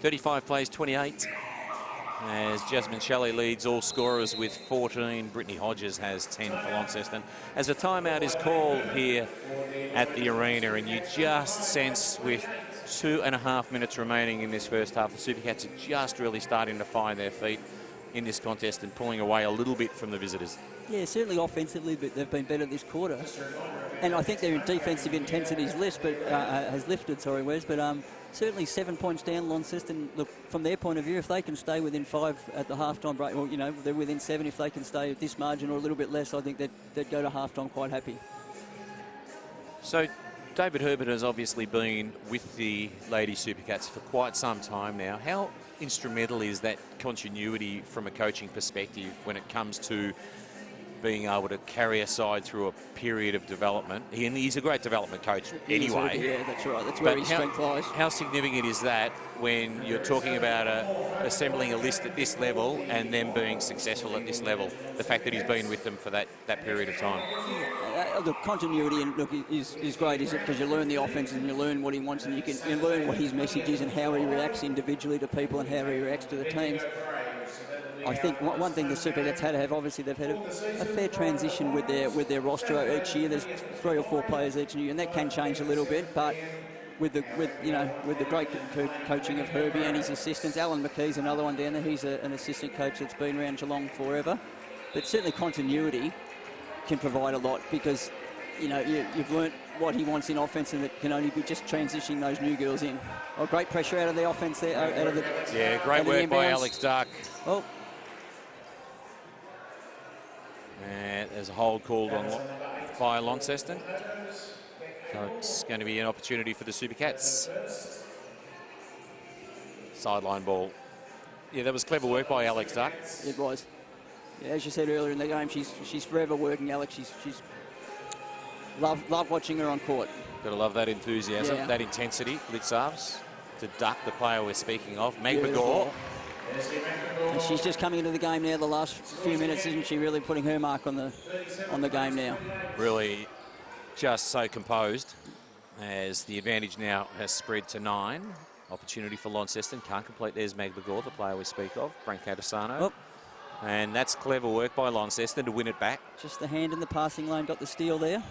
D: 35 plays 28. As Jasmine Shelley leads all scorers with 14. Brittany Hodges has 10 for Launceston. As a timeout is called here at the arena, and you just sense with 2.5 minutes remaining in this first half, the Super Cats are just really starting to find their feet in this contest and pulling away a little bit from the visitors.
C: Yeah, certainly offensively, but they've been better this quarter. And I think their defensive intensity has lifted, Wes, but certainly 7 points down, Launceston. Look, from their point of view, if they can stay within 5 at the halftime break, or, you know, they're within 7, if they can stay at this margin or a little bit less, I think they'd go to halftime quite happy.
D: So David Herbert has obviously been with the Lady Super Cats for quite some time now. How instrumental is that continuity from a coaching perspective when it comes to being able to carry a side through a period of development? And he's a great development coach anyway.
C: Yeah, that's right. That's where his strength lies.
D: How significant is that when you're talking about assembling a list at this level and then being successful at this level? The fact that he's been with them for that period of time.
C: The continuity is great, is it? Because you learn the offense and you learn what he wants, and you learn what his message is and how he reacts individually to people and how he reacts to the teams. I think one thing the Super Cats had to have, obviously they've had a fair transition with their roster each year. There's 3 or 4 players each year, and that can change a little bit. But with the great coaching of Herbie and his assistants, Alan McKee's another one down there. He's an assistant coach that's been around Geelong forever. But certainly continuity can provide a lot, because you've learnt what he wants in offense, and it can only be just transitioning those new girls in. Oh, great pressure out of the offense there.
D: Great work by Alex Dark.
C: Oh.
D: And there's a hold called by Launceston. So it's going to be an opportunity for the Super Cats. Sideline ball. Yeah, that was clever work by Alex Dark.
C: It was. Yeah, as you said earlier in the game, she's forever working, Alex. She's love watching her on court.
D: Got to love that enthusiasm, that intensity. Blitzarves to duck the player we're speaking of. Magbagor.
C: And she's just coming into the game now, the last few minutes, isn't she? Really putting her mark on the game now.
D: Really just so composed, as the advantage now has spread to 9. Opportunity for Launceston. Can't complete. There's Magbagor, the player we speak of. Brancatisano.
C: Oh.
D: And that's clever work by Launceston to win it back.
C: Just the hand in the passing lane, got the steal there.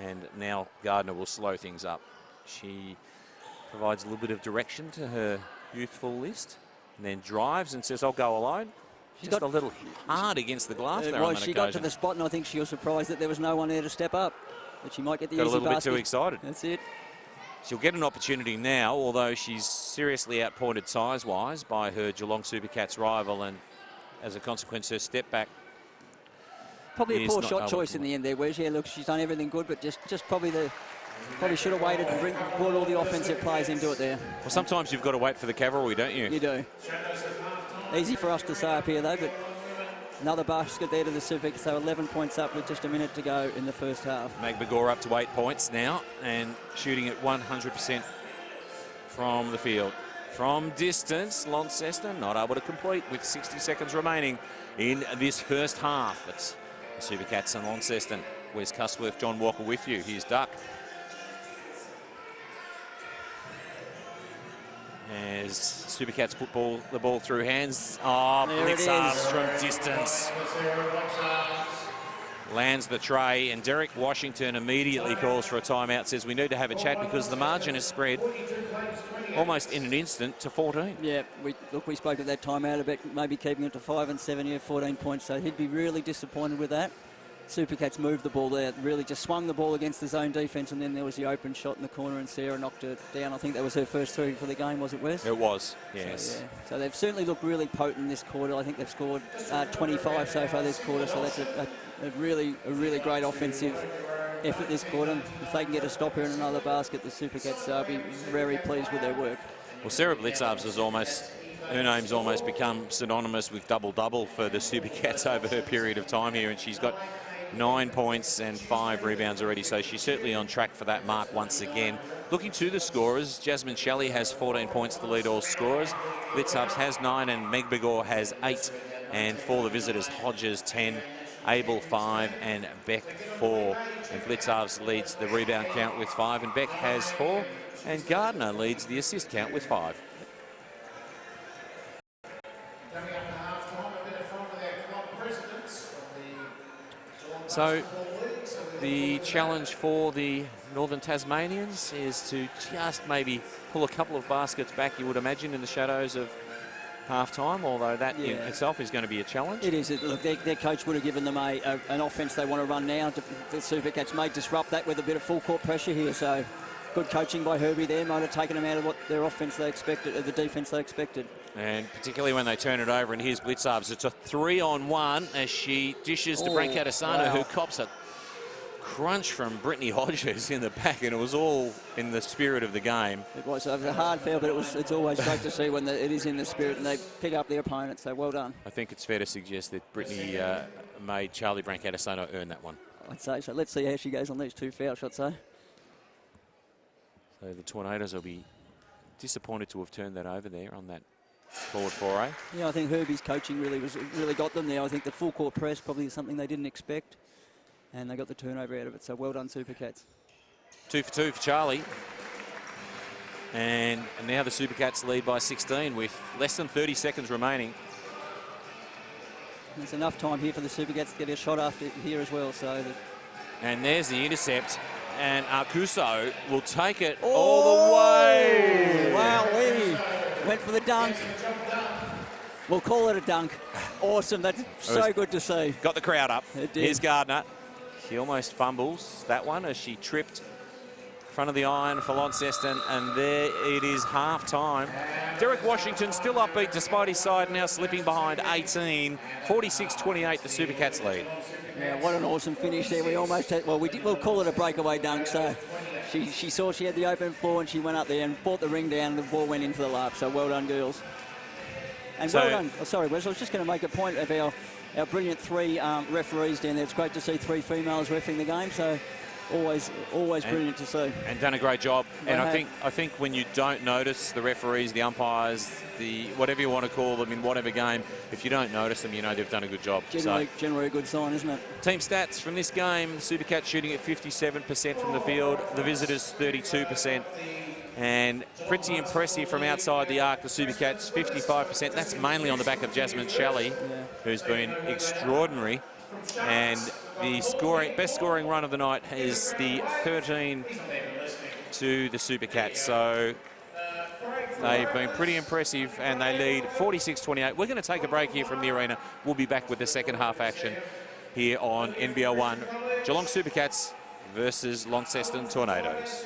D: And now Gardner will slow things up. She provides a little bit of direction to her youthful list, and then drives and says, I'll go alone. She's just got a little hard against the glass there on that
C: occasion. Got to the spot, and I think she was surprised that there was no one there to step up, that she might get the easy basket.
D: Got a little bit too excited.
C: That's it.
D: She'll get an opportunity now, although she's seriously outpointed size-wise by her Geelong Super Cats rival, and as a consequence, her step back.
C: Probably a poor shot choice in the end there, Wes. Yeah, look, she's done everything good, but just probably should have waited and brought all the offensive plays into it there.
D: Well, sometimes you've got to wait for the cavalry, don't you?
C: You do. Easy for us to say up here, though, but another basket there to the Super Cats, so 11 points up with just a minute to go in the first half.
D: Magbagor up to 8 points now and shooting at 100% from the field. From distance, Launceston not able to complete with 60 seconds remaining in this first half. It's the Super Cats and Launceston. Wes Cusworth, John Walker with you. Here's Duck. as Supercats put the ball through hands. Oh, Blitzarves from distance. Lands the tray, and Derek Washington immediately calls for a timeout, says we need to have a chat because the margin is spread almost in an instant to 14.
C: Yeah, we spoke at that timeout about maybe keeping it to 5 and 7 here, 14 points, so he'd be really disappointed with that. Supercats moved the ball there, really just swung the ball against the zone defence, and then there was the open shot in the corner and Sarah knocked it down. I think that was her first three for the game, was it, Wes?
D: It was, yes.
C: So, yeah. So they've certainly looked really potent this quarter. I think they've scored 25 so far this quarter, so that's a really great offensive effort this quarter. If they can get a stop here in another basket, the Supercats will be very pleased with their work.
D: Well, Sarah Blitzarves has her name's almost become synonymous with double-double for the Supercats over her period of time here, and she's got 9 points and 5 rebounds already, so she's certainly on track for that mark once again. Looking to the scorers, Jasmine Shelley has 14 points to lead all scorers. Blitzarves has 9 and Meg Begor has 8. And for the visitors, Hodges 10, Abel 5 and Beck 4. And Blitzarves leads the rebound count with 5 and Beck has 4. And Gardner leads the assist count with 5. So the challenge for the Northern Tasmanians is to just maybe pull a couple of baskets back, you would imagine, in the shadows of half-time, although that in itself is going to be a challenge.
C: It is. Look, their coach would have given them an offence they want to run now. The Supercats may disrupt that with a bit of full-court pressure here, so good coaching by Herbie there might have taken them out of what their offence they expected, the defence they expected.
D: And particularly when they turn it over, and here's Blitzarves. It's a 3-on-1 as she dishes to Brankat Asano, who cops a crunch from Brittany Hodges in the back, and it was all in the spirit of the game.
C: It was a hard foul, but it's always great to see when it is in the spirit and they pick up their opponent, so well done.
D: I think it's fair to suggest that Brittany made Charlie Brankat Asano earn that one.
C: I'd say so. Let's see how she goes on these 2 foul shots, though.
D: So the Tornadoes will be disappointed to have turned that over there on that forward foray.
C: Yeah, I think Herbie's coaching really got them there. I think the full court press probably is something they didn't expect, and they got the turnover out of it. So well done, Supercats.
D: 2 for 2 for Charlie. And now the Supercats lead by 16 with less than 30 seconds remaining.
C: There's enough time here for the Supercats to get a shot after here as well. So.
D: And there's the intercept. And Arcuso will take it all the way.
C: Wow, we went for the dunk. We'll call it a dunk. Awesome, that's so good to see.
D: Got the crowd up.
C: It did.
D: Here's Gardner. She almost fumbles that one as she tripped in front of the iron for Launceston, and there it is, half-time. Derek Washington still upbeat despite his side now slipping behind 18. 46-28, the Supercats lead.
C: Yeah, what an awesome finish there. We almost had, we'll call it a breakaway dunk. So she saw she had the open floor and she went up there and brought the ring down. The ball went into the lap. So well done, girls. And well done. Oh, sorry, Wes. I was just going to make a point of our brilliant 3 referees down there. It's great to see 3 females reffing the game. So always brilliant to see. And
D: done a great job. And I think when you don't notice the referees, the umpires, the whatever you want to call them in whatever game, if you don't notice them, you know they've done a good job.
C: Generally a good sign, isn't it?
D: Team stats from this game: the Supercats shooting at 57% from the field, the visitors 32%. And pretty impressive from outside the arc, the Supercats 55%. That's mainly on the back of Jasmine Shelley, who's been extraordinary. And the best scoring run of the night is the 13 to the Supercats. So they've been pretty impressive, and they lead 46-28. We're going to take a break here from the arena. We'll be back with the second half action here on NBL1. Geelong Supercats versus Launceston Tornadoes.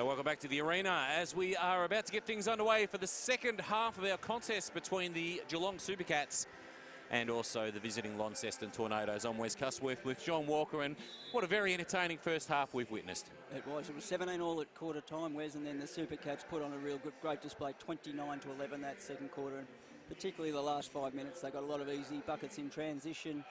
D: So welcome back to the arena as we are about to get things underway for the second half of our contest between the Geelong Supercats and also the visiting Launceston Tornadoes on West Coast with John Walker. And what a very entertaining first half we've witnessed.
C: It was 17 all at quarter time, Wes, and then the Supercats put on a real great display, 29-11 that second quarter. And particularly the last 5 minutes, they got a lot of easy buckets in transition,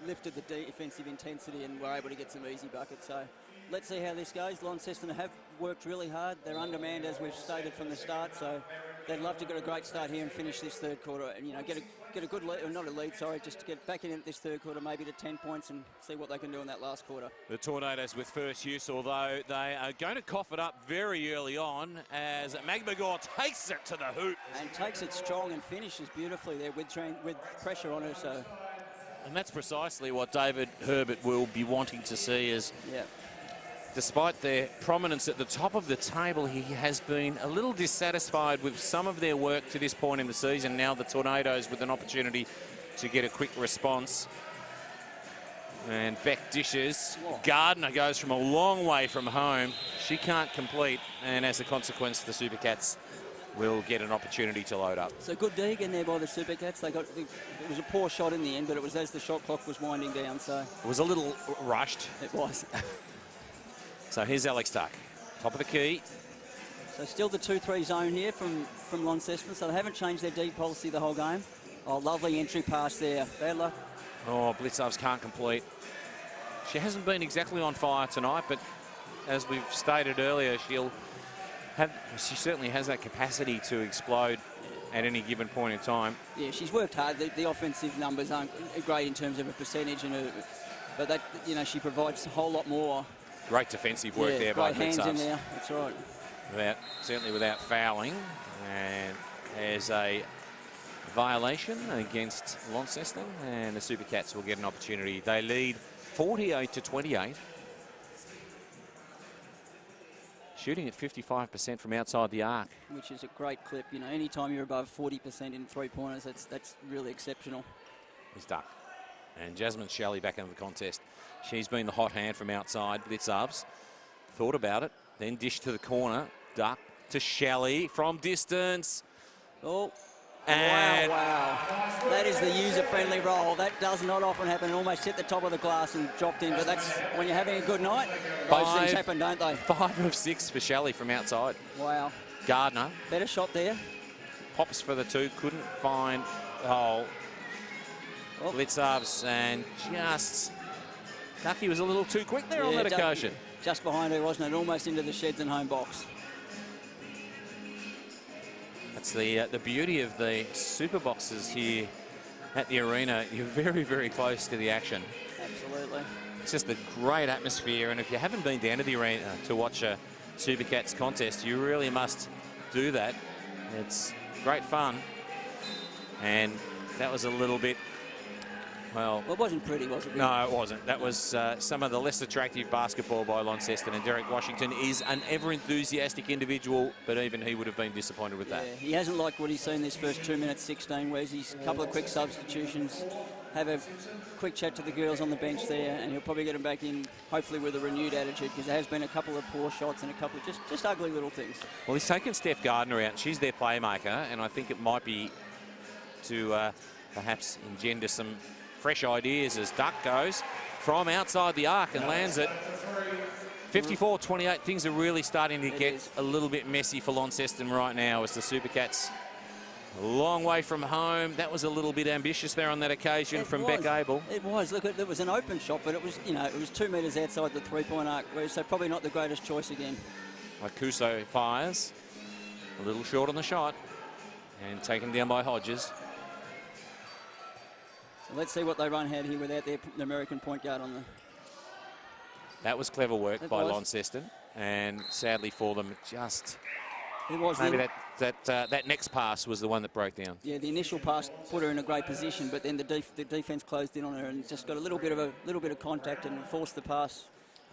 C: lifted the defensive intensity and were able to get some easy buckets. So let's see how this goes. Launceston have worked really hard. They're undermanned, as we've stated from the start, so they'd love to get a great start here and finish this third quarter and, you know, get a good lead, or not a lead, sorry, just to get back in this third quarter, maybe to 10 points and see what they can do in that last quarter.
D: The Tornadoes with first use, although they are going to cough it up very early on as McMagor takes it to the hoop.
C: And takes it strong and finishes beautifully there with pressure on her, so.
D: And that's precisely what David Herbert will be wanting to see is,
C: yeah.
D: Despite their prominence at the top of the table, he has been a little dissatisfied with some of their work to this point in the season. Now the Tornadoes with an opportunity to get a quick response. And Beck dishes.
C: Whoa.
D: Gardner goes from a long way from home. She can't complete, and as a consequence, the Supercats will get an opportunity to load up.
C: So good dig in there by the Supercats. It was a poor shot in the end, but it was as the shot clock was winding down. So
D: it was a little rushed.
C: It was.
D: So here's Alex Duck, top of the key.
C: So still the 2-3 zone here from Launceston. So they haven't changed their deep policy the whole game. Oh, lovely entry pass there. Bad luck.
D: Oh, Blitzovs can't complete. She hasn't been exactly on fire tonight, but as we've stated earlier, she certainly has that capacity to explode at any given point in time.
C: Yeah, she's worked hard. The offensive numbers aren't great in terms of her percentage, but that, you know, she provides a whole lot more.
D: Great defensive work there by Blitzovs.
C: Great hands in there. That's right.
D: Certainly without fouling, and there's a violation against Launceston, and the Supercats will get an opportunity. They lead 48-28. Shooting at 55% from outside the arc.
C: Which is a great clip. You know, anytime you're above 40% in three-pointers, that's really exceptional.
D: He's Duck. And Jasmine Shelley back into the contest. She's been the hot hand from outside. Blitzovs thought about it, then dished to the corner. Duck to Shelley from distance.
C: Oh,
D: and
C: wow. That is the user-friendly roll. That does not often happen. It almost hit the top of the glass and dropped in, but that's when you're having a good night. Those things happen, don't they?
D: 5 of 6 for Shelley from outside.
C: Wow.
D: Gardner.
C: Better shot there.
D: Pops for the 2, couldn't find the hole. Oh. Blitzovs, and just Ducky was a little too quick there on that occasion.
C: Just behind her, wasn't it? Almost into the sheds and home box.
D: That's the beauty of the super boxes here at the arena. You're very, very close to the action.
C: Absolutely.
D: It's just a great atmosphere, and if you haven't been down to the arena to watch a Supercats contest, you really must do that. It's great fun, and that was a little bit. Well,
C: it wasn't pretty, was it?
D: No, it wasn't. That was some of the less attractive basketball by Launceston, and Derek Washington is an ever-enthusiastic individual, but even he would have been disappointed with that.
C: Yeah, he hasn't liked what he's seen this first 2 minutes 16, whereas he's a couple of quick substitutions, have a quick chat to the girls on the bench there, and he'll probably get them back in, hopefully with a renewed attitude, because there has been a couple of poor shots and a couple of just ugly little things.
D: Well, he's taken Steph Gardner out. She's their playmaker, and I think it might be to perhaps engender some fresh ideas as Duck goes from outside the arc and lands it. 54-28, things are really starting to get a little bit messy for Launceston right now as the Supercats a long way from home. That was a little bit ambitious there on that occasion from Beck Abel.
C: It was. Look, it was an open shot, but it was, you know, it was 2 metres outside the three-point arc, so probably not the greatest choice again.
D: Kuso fires, a little short on the shot, and taken down by Hodges.
C: So let's see what they run out here without the American point guard on the...
D: That was clever work by Launceston, and sadly for them, just...
C: It was
D: maybe that next pass was the one that broke down.
C: Yeah, the initial pass put her in a great position, but then the defense closed in on her and just got a little bit of contact and forced the pass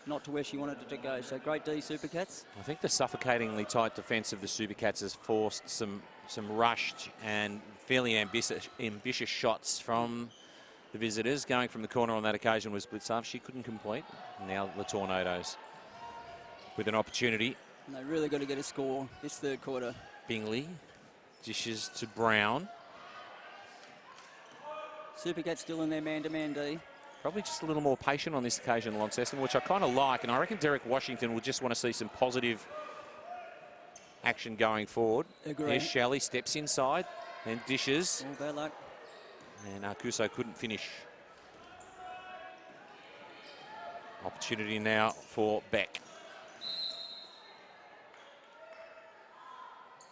C: not to where she wanted it to go. So great D, Supercats.
D: I think the suffocatingly tight defence of the Supercats has forced some rushed and fairly ambitious shots from the visitors. Going from the corner on that occasion was Blitzov. She couldn't complete. Now the Tornadoes with an opportunity
C: And they really got to get a score this third quarter.
D: Bingley dishes to Brown.
C: Supercats still in their man-to-man D.
D: Probably just a little more patient on this occasion, Launceston, which I kind of like. And I reckon Derek Washington will just want to see some positive action going forward.
C: Agree.
D: Here's Shelley, steps inside and dishes.
C: All bad luck.
D: And Arcuso couldn't finish. Opportunity now for Beck.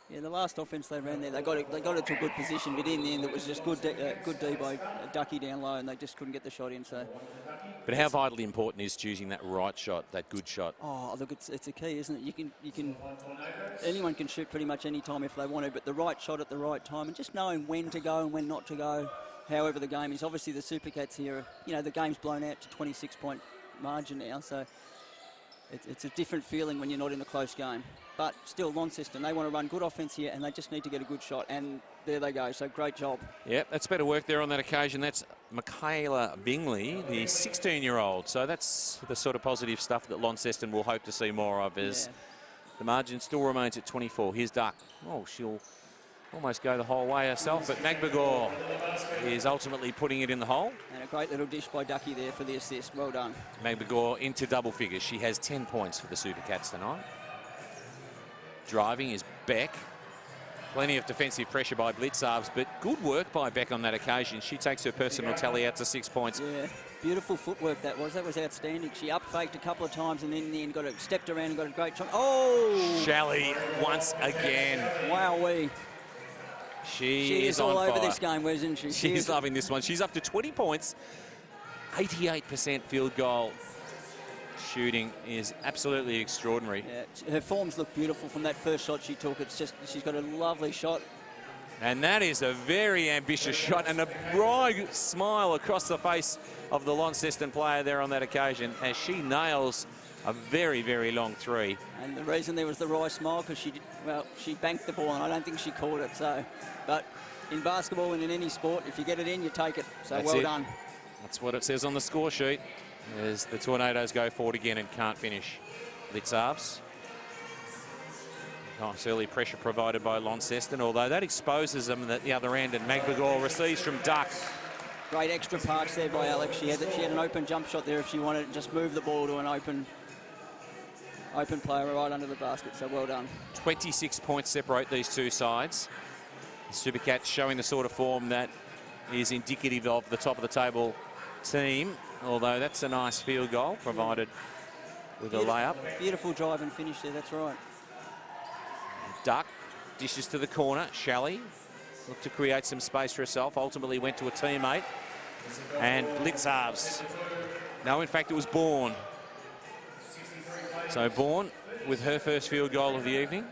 C: Yeah, the last offense they ran there, they got it to a good position, but in the end it was just good D by Ducky down low, and they just couldn't get the shot in. So,
D: but how vitally important is choosing that right shot, that good shot?
C: Oh, look, it's a key, isn't it? You can anyone can shoot pretty much any time if they want to, but the right shot at the right time, and just knowing when to go and when not to go. However, the game is obviously the Supercats here. You know, the game's blown out to 26-point margin now, so it's a different feeling when you're not in a close game. But still, Launceston, they want to run good offense here, and they just need to get a good shot. And there they go. So great job.
D: Yep, that's better work there on that occasion. That's Michaela Bingley, the 16-year-old. So that's the sort of positive stuff that Launceston will hope to see more of. As the margin still remains at 24. Here's Duck. Oh, she'll almost go the whole way herself, but Magbagor is ultimately putting it in the hole.
C: And a great little dish by Ducky there for the assist. Well done.
D: Magbagor into double figures. She has 10 points for the Supercats tonight. Driving is Beck. Plenty of defensive pressure by Blitzarves, but good work by Beck on that occasion. She takes her personal tally out to 6 points.
C: Yeah, beautiful footwork that was. That was outstanding. She up-faked a couple of times and then in the end stepped around and got a great shot. Oh!
D: Shelley once again.
C: Wowee.
D: She is
C: all
D: on
C: over
D: fire.
C: this game, isn't she?
D: She's loving this one. She's up to 20 points. 88% field goal shooting is absolutely extraordinary.
C: Yeah, her forms look beautiful from that first shot she took. It's just, she's got a lovely shot.
D: And that is a very ambitious shot and a bright smile across the face of the Launceston player there on that occasion as she nails a very, very long three.
C: And the reason there was the wry smile, because she banked the ball and I don't think she caught it. So, but in basketball and in any sport, if you get it in, you take it. So
D: That's
C: well
D: it.
C: done.
D: That's what it says on the score sheet as the Tornadoes go forward again and can't finish. Blitzarves. Nice early pressure provided by Launceston, although that exposes them at the other end, and Magbagor receives from Duck.
C: Great extra parts there by Alex. She had an open jump shot there if she wanted to just move the ball to an open player right under the basket, so well done.
D: 26 points separate these two sides. The Supercats showing the sort of form that is indicative of the top of the table team, although that's a nice field goal provided with a layup.
C: Beautiful drive and finish there, that's right.
D: Duck dishes to the corner. Shelley looked to create some space for herself, ultimately went to a teammate. And Blitzarves. No, in fact, it was Bourne. So Bourne with her first field goal of the evening.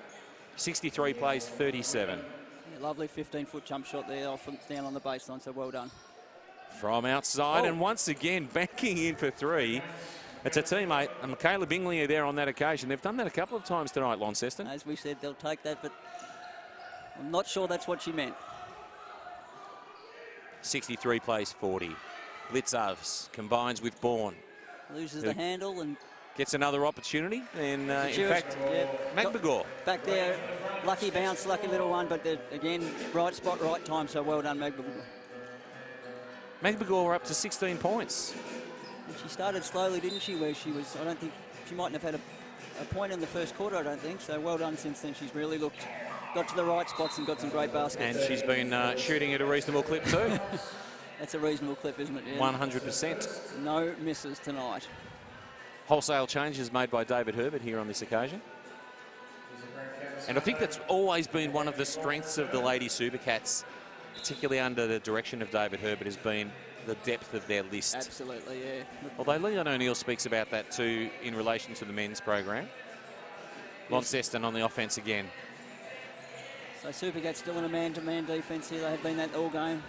D: 63 plays 37.
C: Yeah, lovely 15-foot jump shot there off down on the baseline, so well done.
D: From outside, and once again, banking in for three. It's a teammate, and Michaela Bingley are there on that occasion. They've done that a couple of times tonight, Launceston.
C: As we said, they'll take that, but I'm not sure that's what she meant.
D: 63 plays 40. Blitzarves combines with Bourne.
C: Loses the handle and
D: gets another opportunity. And in fact, Magbagor.
C: Back there, lucky bounce, lucky little one, but again, right spot, right time, so well done, Magbagor.
D: Magbagor up to 16 points.
C: And she started slowly, didn't she, where she was, I don't think, she mightn't have had a point in the first quarter, I don't think, so well done since then. She's really got to the right spots and got some great baskets.
D: And she's been shooting at a reasonable clip too.
C: That's a reasonable clip, isn't it? Yeah.
D: 100%.
C: No misses tonight.
D: Wholesale changes made by David Herbert here on this occasion. And I think that's always been one of the strengths of the Lady Supercats, particularly under the direction of David Herbert, has been the depth of their list.
C: Absolutely, yeah.
D: Although Leon O'Neill speaks about that too in relation to the men's program. Launceston on the offense again.
C: So Supercats still in a man-to-man defence here. They have been that all game.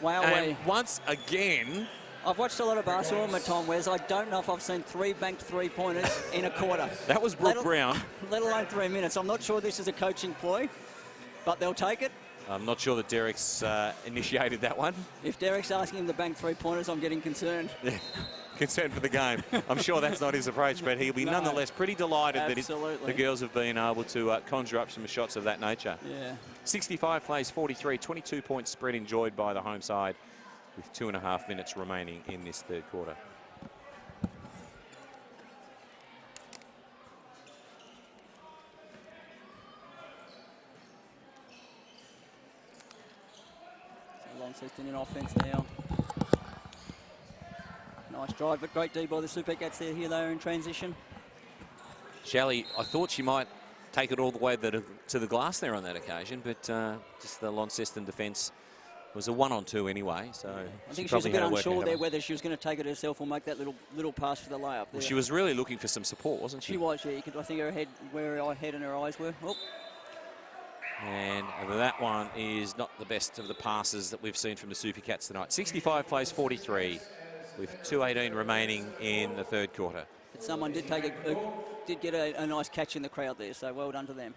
C: Wow.
D: And once again,
C: I've watched a lot of basketball in my time, Wes. I don't know if I've seen 3 banked three-pointers in a quarter.
D: That was Brooke Brown.
C: Let alone 3 minutes. I'm not sure this is a coaching ploy, but they'll take it.
D: I'm not sure that Derek's initiated that one.
C: If Derek's asking him to bank 3-pointers, I'm getting concerned.
D: Yeah. concerned for the game. I'm sure that's not his approach, but he'll be nonetheless pretty delighted that the girls have been able to conjure up some shots of that nature.
C: Yeah.
D: 65 plays 43, 22-point spread enjoyed by the home side with 2.5 minutes remaining in this third quarter.
C: Launceston in offence now. Nice drive, but great D by the Super Cats there. Here they are in transition.
D: Shelley, I thought she might take it all the way to the glass there on that occasion, but just the Launceston defence was a 1-on-2 anyway. So
C: I think she was a bit unsure there whether she was going to take it herself or make that little pass for the layup.
D: Well, she was really looking for some support, wasn't she?
C: She was, yeah. I think her head, where her head and her eyes were. Oh.
D: And that one is not the best of the passes that we've seen from the Super Cats tonight. 65 plays 43 with 2:18 remaining in the third quarter.
C: But someone did get a nice catch in the crowd there, so well done to them.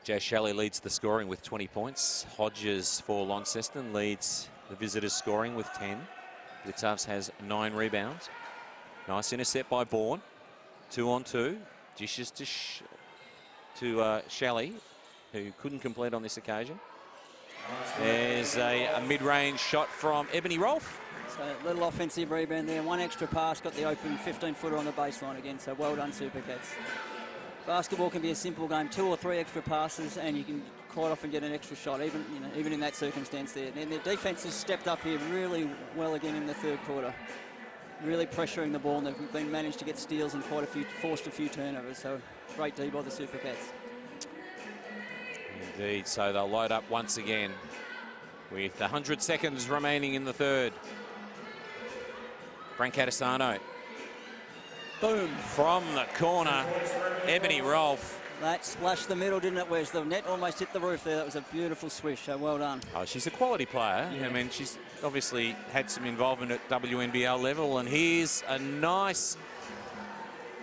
D: Jazz Shelley leads the scoring with 20 points. Hodges for Launceston leads the visitors scoring with 10. Blitzarves has 9 rebounds. Nice intercept by Bourne. 2-on-2. Dishes to Shelley, who couldn't complete on this occasion. There's a mid-range shot from Ebony Rolfe.
C: So a little offensive rebound there. One extra pass, got the open 15-footer on the baseline again. So well done, Super Cats. Basketball can be a simple game. 2 or 3 extra passes, and you can quite often get an extra shot, even in that circumstance there. Then their defense has stepped up here really well again in the third quarter. Really pressuring the ball, and they've managed to get steals and forced a few turnovers. So great D by the Super Cats.
D: Indeed, so they'll load up once again with 100 seconds remaining in the third. Brancatisano.
C: Boom.
D: From the corner, Ebony Rolfe.
C: That splashed the middle, didn't it, Wes? The net almost hit the roof there. That was a beautiful swish, so well done.
D: Oh, she's a quality player.
C: Yeah.
D: I mean, she's obviously had some involvement at WNBL level, and here's a nice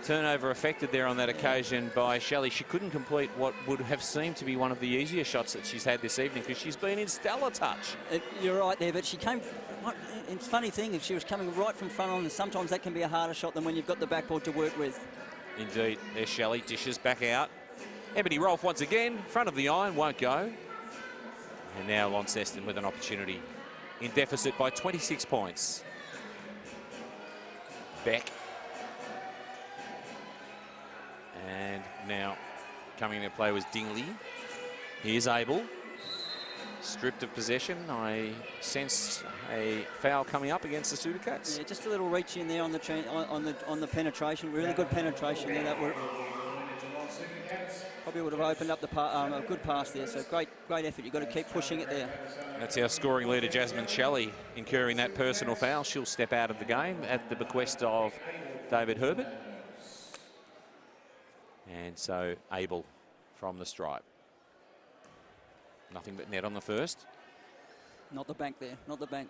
D: turnover affected there on that occasion by Shelley. She couldn't complete what would have seemed to be one of the easier shots that she's had this evening because she's been in stellar touch.
C: You're right there, but she came... It's a funny thing, if she was coming right from front on, and sometimes that can be a harder shot than when you've got the backboard to work with.
D: Indeed. There's Shelley, dishes back out. Ebony Rolfe once again, front of the iron, won't go. And now Launceston with an opportunity in deficit by 26 points. Beck. And now coming into play was Dingley. Here's Abel. Stripped of possession. I sense a foul coming up against the Super Cats.
C: Yeah, just a little reach in there on the penetration. Really good penetration there. That would probably would have opened up a good pass there. So great effort. You've got to keep pushing it there.
D: That's our scoring leader, Jasmine Shelley, incurring that personal foul. She'll step out of the game at the bequest of David Herbert. And so Abel from the stripe. Nothing but net on the first.
C: Not the bank there, not the bank.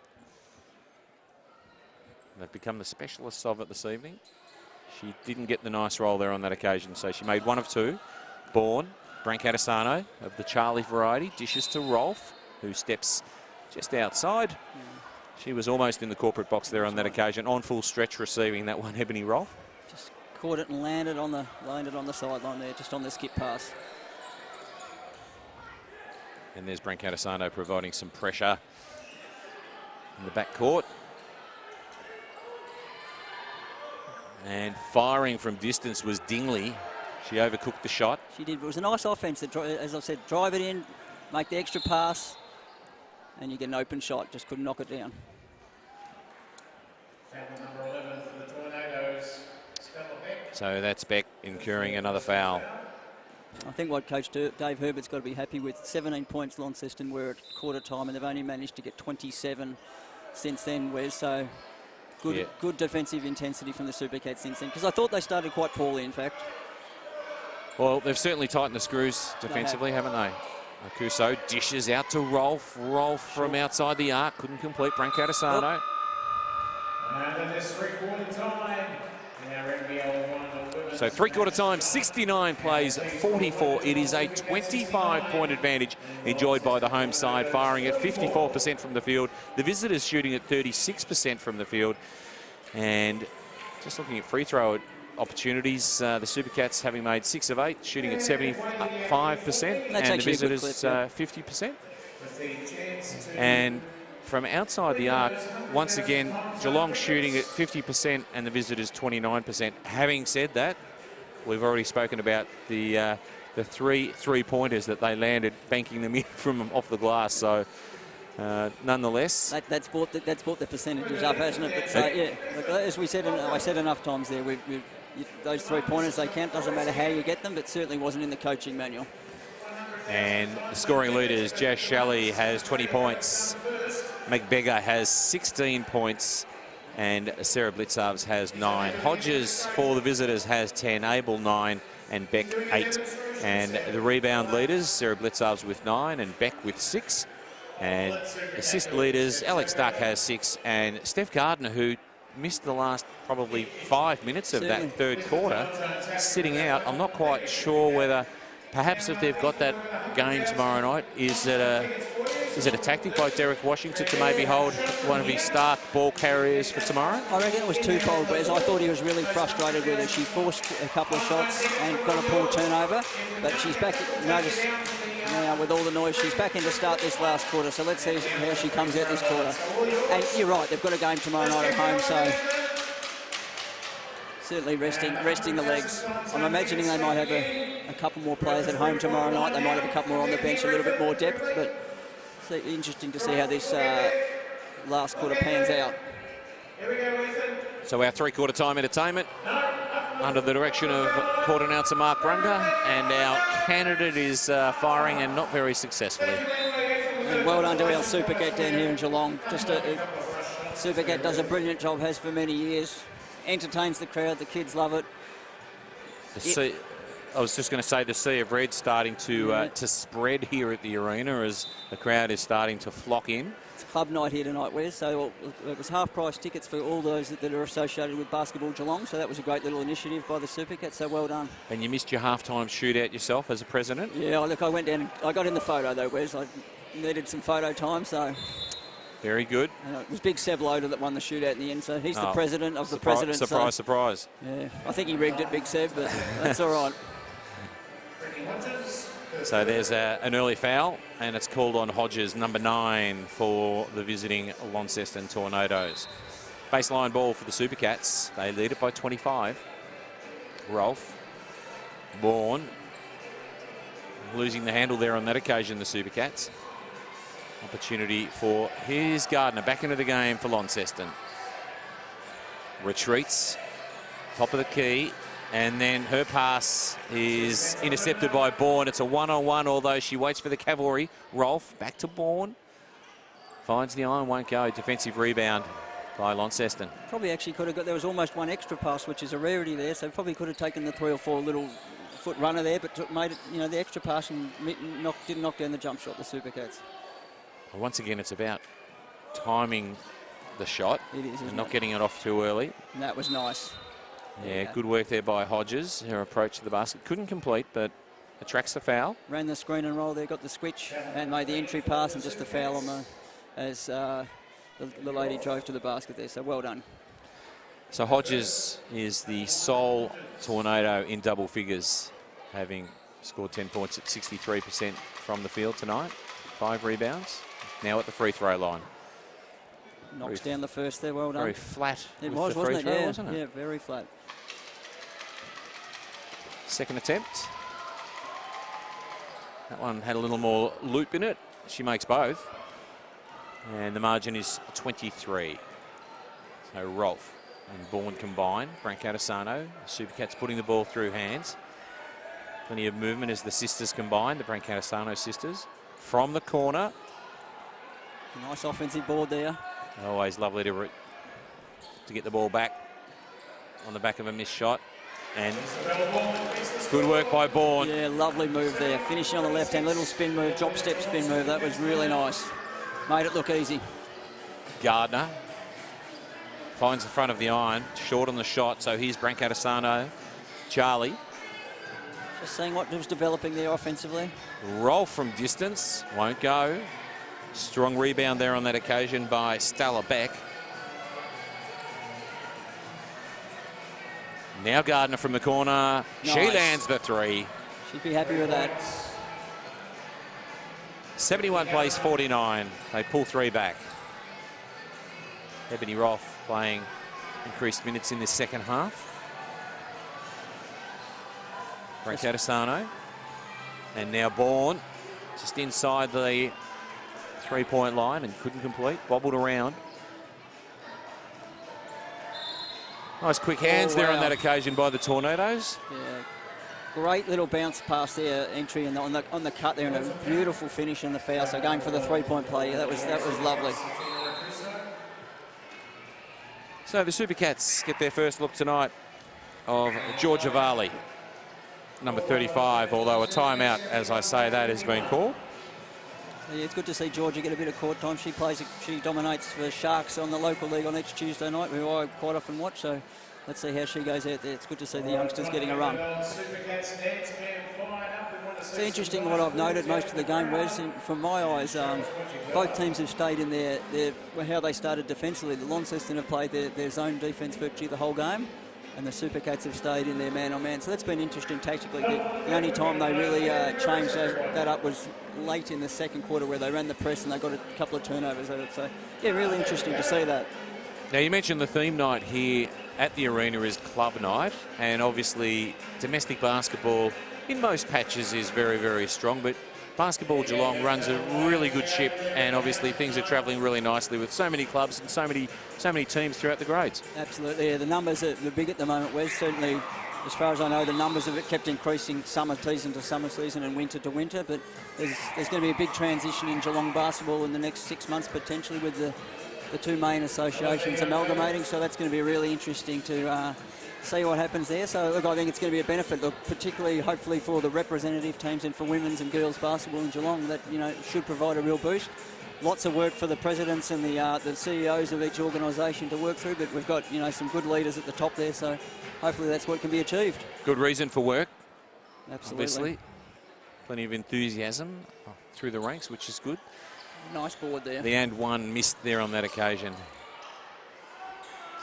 D: They've become the specialists of it this evening. She didn't get the nice roll there on that occasion, so she made 1 of 2. Bourne, Brancatisano of the Charlie variety, dishes to Rolfe, who steps just outside. She was almost in the corporate box there on that occasion, on full stretch receiving that one, Ebony Rolfe.
C: Just caught it and landed on the sideline there, just on the skip pass.
D: And there's Brancatisano providing some pressure in the backcourt. And firing from distance was Dingley. She overcooked the shot.
C: She did. It was a nice offense. As I said, drive it in, make the extra pass, and you get an open shot. Just couldn't knock it down.
E: Number 11 for the Tornadoes, Stella Beck.
D: So that's Beck incurring another foul.
C: I think what Coach Dave Herbert's got to be happy with, 17 points Launceston were at quarter time, and they've only managed to get 27 since then, Wes. So good defensive intensity from the Super Cats since then, because I thought they started quite poorly, in fact.
D: Well, they've certainly tightened the screws defensively, haven't they? Akuso dishes out to Rolfe. Rolfe from outside the arc, couldn't complete. Brancatisano.
E: And it is three-quarter time in our NBL1.
D: So three-quarter time, 69 plays 44. It is a 25-point advantage enjoyed by the home side, firing at 54% from the field. The visitors shooting at 36% from the field. And just looking at free throw opportunities, the Supercats having made 6 of 8, shooting at 75%, and the visitors 50%. And from outside the arc, once again, Geelong shooting at 50% and the visitors 29%. Having said that, we've already spoken about the 3 3-pointers that they landed, banking them in from off the glass. So nonetheless,
C: that's brought the percentages up, hasn't it? But, yeah, look, as we said, I said enough times there, those 3-pointers, they count. Doesn't matter how you get them, but certainly wasn't in the coaching manual.
D: And the scoring leaders, Jazz Shelley has 20 points, McBeggar has 16 points, and Sarah Blitzarves has 9. Hodges for the visitors has 10, Abel 9, and Beck 8. And the rebound leaders, Sarah Blitzarves with 9 and Beck with 6. And assist leaders, Alex Duck has 6, and Steph Gardner, who missed the last probably 5 minutes of that third quarter, sitting out. I'm not quite sure whether, perhaps if they've got that game tomorrow night, is it a tactic by Derek Washington to maybe hold one of his star ball carriers for tomorrow?
C: I reckon it was twofold, Wes. I thought he was really frustrated with her. She forced a couple of shots and got a poor turnover, but she's back. Notice now with all the noise, she's back in to start this last quarter. So let's see how she comes out this quarter. And you're right, they've got a game tomorrow night at home, so certainly resting the legs. I'm imagining they might have a couple more players at home tomorrow night. They might have a couple more on the bench, a little bit more depth, but it's interesting to see how this last quarter pans out.
D: So our three-quarter time entertainment under the direction of court announcer Mark Brunga, and our candidate is firing and not very successfully.
C: And well done to our Supercat down here in Geelong. Supercat does a brilliant job, has for many years. Entertains the crowd, the kids love it.
D: I was just going to say the sea of red starting to spread here at the arena as the crowd is starting to flock in.
C: It's club night here tonight, Wes, so it was half-price tickets for all those that are associated with Basketball Geelong, so that was a great little initiative by the Supercat, so well done. And
D: you missed your half-time shootout yourself as a president?
C: Yeah, look, I went down, I got in the photo though, Wes. I needed some photo time, so...
D: Very good.
C: It was Big Seb Loader that won the shootout in the end, so he's the president of the president.
D: Surprise, surprise.
C: Yeah, I think he rigged it, Big Seb, but that's all right.
D: So there's an early foul, and it's called on Hodges, number 9 for the visiting Launceston Tornadoes. Baseline ball for the Supercats. They lead it by 25. Rolfe, Bourne, losing the handle there on that occasion, the Supercats. Opportunity for here's Gardner back into the game for Launceston. Retreats, top of the key, and then her pass is intercepted by Bourne. It's a one-on-one, although she waits for the cavalry. Rolfe back to Bourne. Finds the iron, won't go. Defensive rebound by Launceston.
C: Probably actually could have got, there was almost one extra pass, which is a rarity there, so probably could have taken the 3 or 4 little foot runner there, but made it, the extra pass and didn't knock down the jump shot, the Supercats.
D: Well, once again, it's about timing the shot.
C: It is,
D: and not getting it off too early.
C: And that was nice.
D: Yeah, good work there by Hodges. Her approach to the basket couldn't complete, but attracts the foul.
C: Ran the screen and roll there, got the switch, and made the entry pass, and just the foul on as the lady drove to the basket there. So well done.
D: So Hodges is the sole Tornado in double figures, having scored 10 points at 63% from the field tonight. 5 rebounds. Now at the free throw line.
C: Knocks down the first there, well done.
D: Very flat.
C: It was, wasn't it? Yeah,
D: wasn't it?
C: Yeah, very flat.
D: Second attempt. That one had a little more loop in it. She makes both. And the margin is 23. So Rolfe and Bourne combine. Brancatisano, Supercats putting the ball through hands. Plenty of movement as the sisters combine, the Brancatisano sisters. From the corner.
C: Nice offensive board there.
D: Always lovely to get the ball back on the back of a missed shot. And good work by Bourne.
C: Yeah, lovely move there. Finishing on the left hand, little spin move, drop step spin move. That was really nice. Made it look easy.
D: Gardner finds the front of the iron, short on the shot. So here's Brancatisano, Charlie.
C: Just seeing what was developing there offensively.
D: Roll from distance, won't go. Strong rebound there on that occasion by Stella Beck. Now Gardner from the corner.
C: Nice.
D: She lands the 3.
C: She'd be happy with that.
D: 71 plays 49. They pull 3 back. Ebony Roth playing increased minutes in this second half. Brancatisano. And now Bourne just inside the 3-point line and couldn't complete. Bobbled around. Nice quick hands there on that occasion by the Tornadoes.
C: Yeah. Great little bounce pass there, entry and on the cut there, and a beautiful finish in the foul. So going for the 3-point play, that was lovely.
D: So the Supercats get their first look tonight of Georgia Varley, number 35, although a timeout, as I say, that has been called.
C: So yeah, it's good to see Georgia get a bit of court time. She dominates for Sharks on the local league on each Tuesday night, who I quite often watch. So let's see how she goes out there. It's good to see the youngsters getting a run. It's interesting what I've noted most of the game, Wes, from my eyes, both teams have stayed in how they started defensively. The Launceston have played their zone defence virtually the whole game, and the Supercats have stayed in their man-on-man. So that's been interesting tactically. The only time they really changed that up was late in the second quarter, where they ran the press and they got a couple of turnovers at it. So, yeah, really interesting to see that.
D: Now, you mentioned the theme night here at the arena is club night, and obviously domestic basketball in most patches is very, very strong, but Basketball Geelong runs a really good ship, and obviously things are travelling really nicely with so many clubs and so many teams throughout the grades. Absolutely,
C: yeah, the numbers are big at the moment, Wes. Certainly, as far as I know, the numbers have kept increasing summer season to summer season and winter to winter, but there's going to be a big transition in Geelong basketball in the next 6 months, potentially, with the two main associations amalgamating, so that's going to be really interesting to see what happens there. So, look, I think it's going to be a benefit, look, particularly, hopefully, for the representative teams and for women's and girls basketball in Geelong. That, you know, should provide a real boost. Lots of work for the presidents and the CEOs of each organisation to work through, but we've got, you know, some good leaders at the top there, so hopefully that's what can be achieved.
D: Good reason for work.
C: Absolutely.
D: Obviously. Plenty of enthusiasm through the ranks, which is good.
C: Nice board there.
D: The and one missed there on that occasion.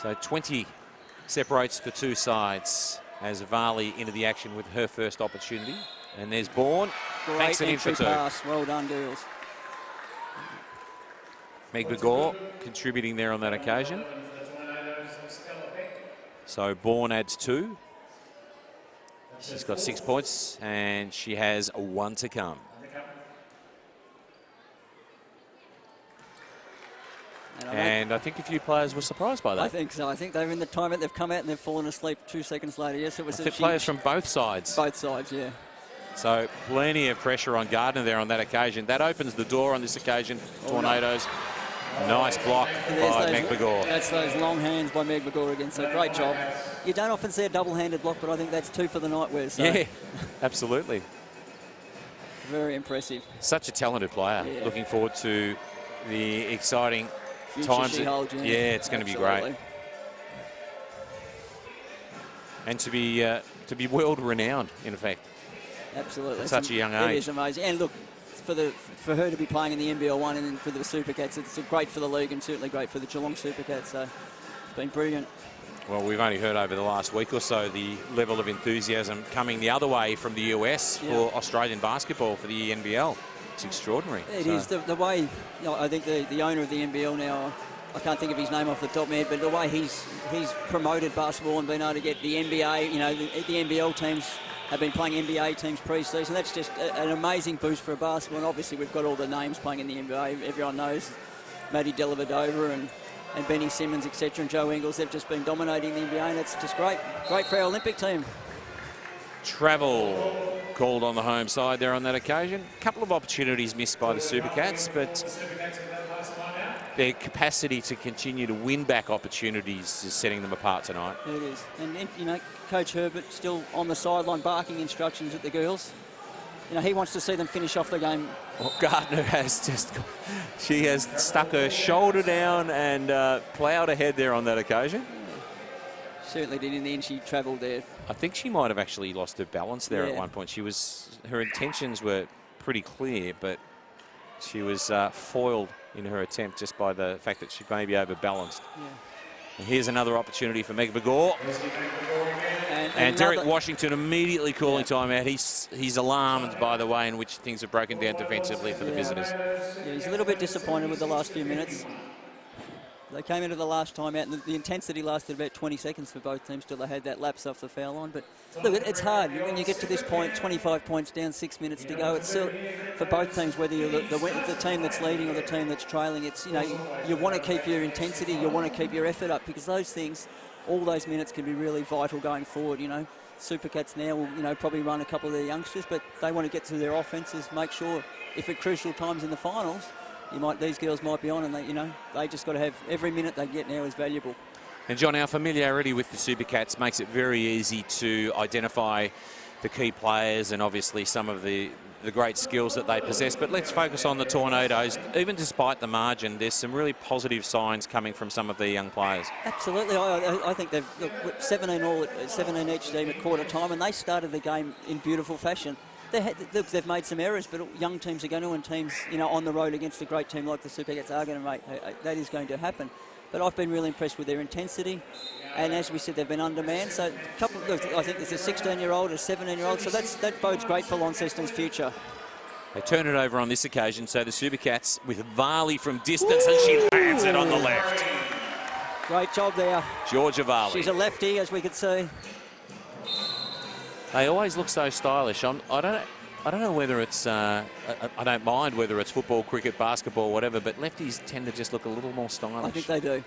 D: So 20 separates the two sides as Varley into the action with her first opportunity. And there's Bourne.
C: Great entry pass. Well done, girls.
D: Meg Begor contributing there on that occasion. So Bourne adds 2. She's got 6 points and she has 1 to come. And I think a few players were surprised by that.
C: I think so. I think they're in the timeout. They've come out and they've fallen asleep 2 seconds later. Yes, it was
D: players from both sides.
C: Both sides, yeah.
D: So plenty of pressure on Gardner there on that occasion. That opens the door on this occasion. Tornadoes. Nice block by Meg Begor.
C: That's those long hands by Meg Begor again. So great job. You don't often see a double-handed block, but I think that's 2 for the night, Wes. So.
D: Yeah, absolutely.
C: Very impressive.
D: Such a talented player. Yeah. Looking forward to the exciting times. Yeah, it's going to be great. And to be world renowned, in effect.
C: Absolutely.
D: At such a young age.
C: It is amazing. And look, for her to be playing in the NBL1 and then for the Supercats, it's great for the league and certainly great for the Geelong Supercats. So it's been brilliant. Well, we've only heard over the last week or so the level of enthusiasm coming the other way from the US for Australian basketball for the NBL. It's extraordinary. It is. The way, you know, I think the owner of the NBL now, I can't think of his name off the top of my head, but the way he's promoted basketball and been able to get the NBA, you know, the NBL teams have been playing NBA teams pre-season. That's just an amazing boost for basketball. And obviously we've got all the names playing in the NBA. Everyone knows Maddie Dellavedova and Benny Simmons, etc., and Joe Ingles. They've just been dominating the NBA, and that's just great. Great for our Olympic team. Travel called on the home side there on that occasion. A couple of opportunities missed by the Supercats, but their capacity to continue to win back opportunities is setting them apart tonight. It is. And you know, Coach Herbert still on the sideline barking instructions at the girls. You know, he wants to see them finish off the game. Well, Gardner she has stuck her shoulder down and ploughed ahead there on that occasion. Yeah. Certainly did. In the end, she travelled there. I think she might have actually lost her balance there at one point. Her intentions were pretty clear, but she was foiled in her attempt just by the fact that she may be overbalanced. Yeah. And here's another opportunity for Meg Begor.
D: And Derek Washington immediately calling time out. He's alarmed by the way in which things have broken down defensively for the visitors.
C: Yeah, he's a little bit disappointed with the last few minutes. They came into the last time out, and the intensity lasted about 20 seconds for both teams till they had that lapse off the foul line. But look, it's hard when you get to this point, 25 points down, 6 minutes to go. It's still for both teams, whether you're the team that's leading or the team that's trailing. It's you want to keep your intensity, you want to keep your effort up, because those things, all those minutes can be really vital going forward. Supercats now will probably run a couple of their youngsters, but they want to get to their offences, make sure if at crucial times in the finals. These girls might be on, and they just got to have every minute they get now is valuable.
D: And John, our familiarity with the Supercats makes it very easy to identify the key players and obviously some of the great skills that they possess. But let's focus on the Tornadoes. Even despite the margin, there's some really positive signs coming from some of the young players.
C: Absolutely, I think they've 17 each team at quarter time, and they started the game in beautiful fashion. They've made some errors, but young teams are going to, and teams, on the road against a great team like the Supercats are going to make, that is going to happen. But I've been really impressed with their intensity, and as we said, they've been undermanned. So I think there's a 16-year-old, a 17-year-old, so that bodes great for Launceston's future.
D: They turn it over on this occasion, so the Supercats with Varley from distance, and she lands it on the left.
C: Great job there.
D: Georgia Varley.
C: She's a lefty, as we could see.
D: They always look so stylish. I don't know whether it's I don't mind whether it's football, cricket, basketball, whatever, but lefties tend to just look a little more stylish.
C: I think they do.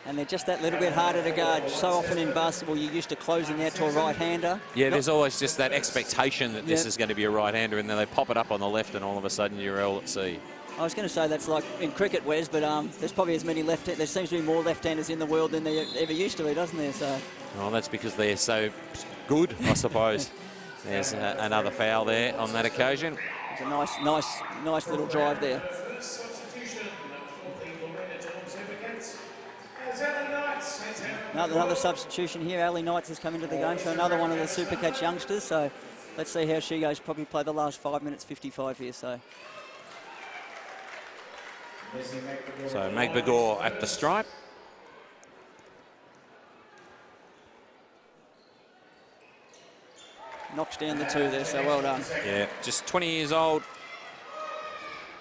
C: And they're just that little bit harder to guard. So often in basketball, you're used to closing out to a right-hander.
D: Yeah, there's always just that expectation that this is going to be a right-hander, and then they pop it up on the left, and all of a sudden you're all at sea.
C: I was going to say that's like in cricket, Wes, but there's probably as many there seems to be more left-handers in the world than there ever used to be, doesn't there? So.
D: Well, that's because they're so good, I suppose. There's another foul there on that occasion.
C: It's a nice little drive there. Another substitution here. Ali Knights has come into the game, so another one of the Supercats youngsters. So let's see how she goes. Probably play the last 5 minutes 55 here. So
D: Meg Begor at the stripe.
C: Knocks down the two there, so well done.
D: Yeah, just 20 years old.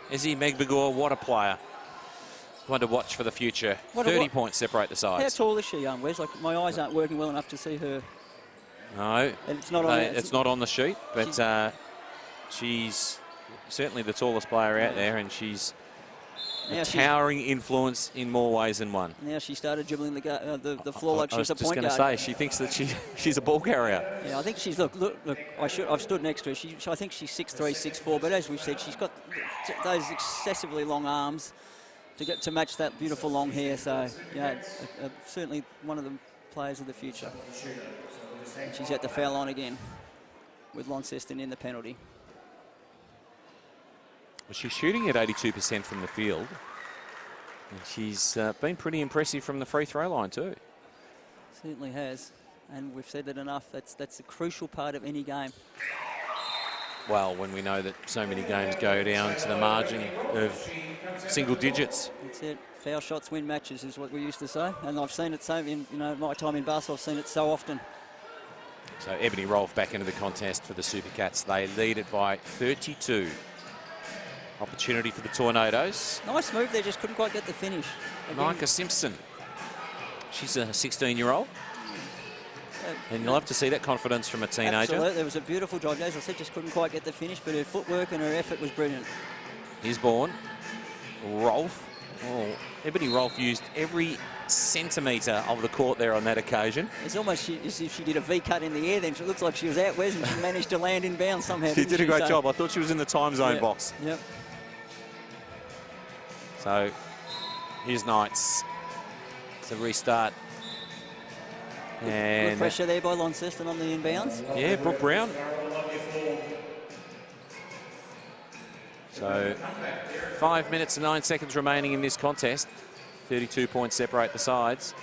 D: Izzy Meg Begor, what a player. One to watch for the future. 30 points separate the sides.
C: How tall is she, Wes? Like, my eyes aren't working well enough to see her.
D: No,
C: it's not
D: on the sheet, but she's certainly the tallest player out there, and she's a towering influence in more ways than one.
C: Now she started dribbling the floor like she's a point guard.
D: I was just going to say, she thinks that she's a ball carrier.
C: Yeah, I think she's, look, I've stood next to her. I think she's 6'3", 6'4", but as we've said, she's got those excessively long arms to match that beautiful long hair. So, yeah, certainly one of the players of the future. And she's at the foul line again with Launceston in the penalty.
D: Well, she's shooting at 82% from the field. And she's been pretty impressive from the free throw line too.
C: Certainly has. And we've said that enough. That's a crucial part of any game.
D: Well, when we know that so many games go down to the margin of single digits.
C: That's it. Foul shots win matches is what we used to say. And I've seen it so in my time in basketball, I've seen it so often.
D: So Ebony Rolfe back into the contest for the Supercats. They lead it by 32. Opportunity for the Tornadoes.
C: Nice move there, just couldn't quite get the finish.
D: Micah Simpson. She's a 16-year-old. And you'll have to see that confidence from a teenager.
C: Absolutely, it was a beautiful drive. As I said, just couldn't quite get the finish, but her footwork and her effort was brilliant.
D: Isborn, Rolfe. Oh, Ebony Rolfe used every centimetre of the court there on that occasion.
C: It's almost as if she did a V-cut in the air then. It looks like she was out, Wes, and she managed to land inbound somehow.
D: She did a great job. I thought she was in the time zone box.
C: Yep.
D: So, here's Knights. It's a restart.
C: Good pressure there by Launceston on the inbounds.
D: Yeah, Brooke Brown. So 5 minutes and 9 seconds remaining in this contest. 32 points separate the sides.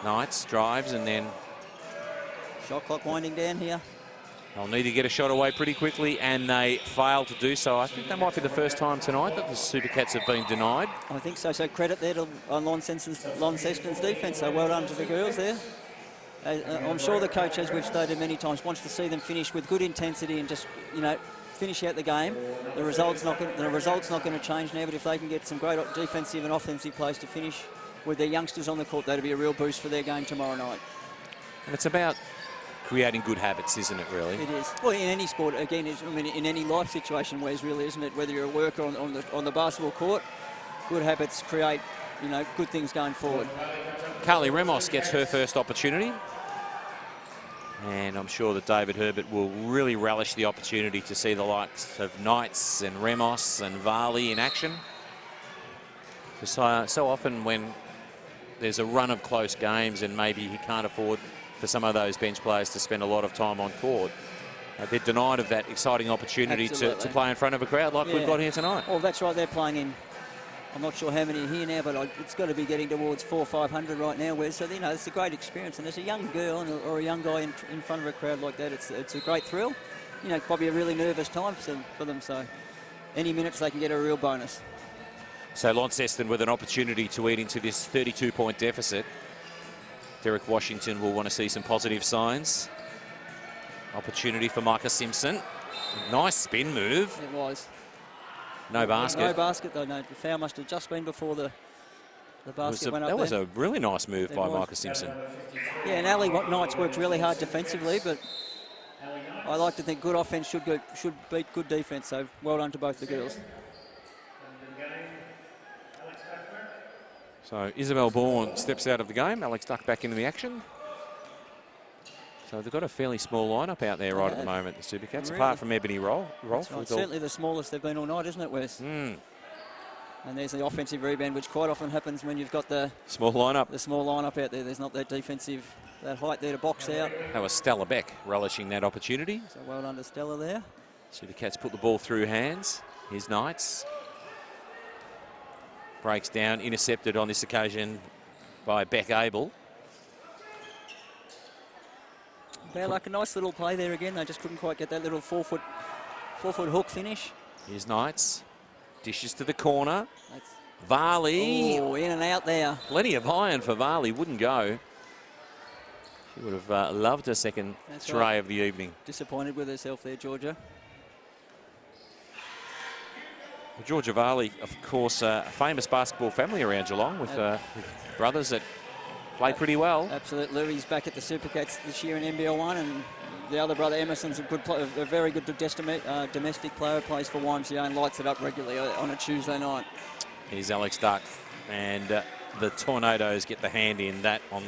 D: Knights drives and then...
C: Shot clock winding down here.
D: They'll need to get a shot away pretty quickly, and they fail to do so. I think that might be the first time tonight that the Supercats have been denied.
C: I think so. So credit there to Launceston's defence. So well done to the girls there. I'm sure the coach, as we've stated many times, wants to see them finish with good intensity and just, finish out the game. The result's not going to change now, but if they can get some great defensive and offensive plays to finish with their youngsters on the court, that'll be a real boost for their game tomorrow night.
D: And it's about creating good habits, isn't it, really?
C: It is. Well, in any sport, again, in any life situation, Wes, really, isn't it? Whether you're a worker on the basketball court, good habits create, good things going forward.
D: Carly Remos gets her first opportunity. And I'm sure that David Herbert will really relish the opportunity to see the likes of Knights and Remos and Varley in action. Because so often when there's a run of close games and maybe he can't afford for some of those bench players to spend a lot of time on court, they're denied of that exciting opportunity to play in front of a crowd like we've got here tonight.
C: Well, that's right. They're playing in, I'm not sure how many are here now, but it's got to be getting towards 400 or 500 right now. So, it's a great experience. And as a young girl or a young guy in front of a crowd like that, it's a great thrill. Probably a really nervous time for them. So any minutes they can get a real bonus.
D: So Launceston with an opportunity to eat into this 32-point deficit. Derek Washington will want to see some positive signs. Opportunity for Micah Simpson. Nice spin move.
C: It was.
D: No basket.
C: No basket, though. No, the foul must have just been before the basket went up there.
D: That was a really nice move by Micah Simpson.
C: Yeah, and Ali Knights worked really hard defensively, but I like to think good offense should beat good defense. So well done to both the girls.
D: So Isabel Bourne steps out of the game. Alex Duck back into the action. So they've got a fairly small lineup out there right at the moment, the Supercats, really? Apart from Ebony Rolfe.
C: Right. Certainly the smallest they've been all night, isn't it, Wes?
D: Mm.
C: And there's the offensive rebound, which quite often happens when you've got the
D: small lineup.
C: The small lineup out there. There's not that that height there to box out.
D: That was Stella Beck relishing that opportunity.
C: So well done to Stella there.
D: Supercats put the ball through hands. Here's Knights. Breaks down, intercepted on this occasion by Beck Abel.
C: They're like a nice little play there again. They just couldn't quite get that little 4 foot hook finish.
D: Here's Knights. Dishes to the corner. Varley.
C: Oh, in and out there.
D: Plenty of iron for Varley. Wouldn't go. She would have loved a second try of the evening.
C: Disappointed with herself there, Georgia.
D: Well, Georgia Varley, of course, a famous basketball family around Geelong with brothers that play pretty well.
C: Absolutely. Louis back at the Supercats this year in NBL1, and the other brother Emerson's a very good domestic player, plays for YMCA and lights it up regularly on a Tuesday night.
D: Here's Alex Duck, and the Tornadoes get the hand in that. On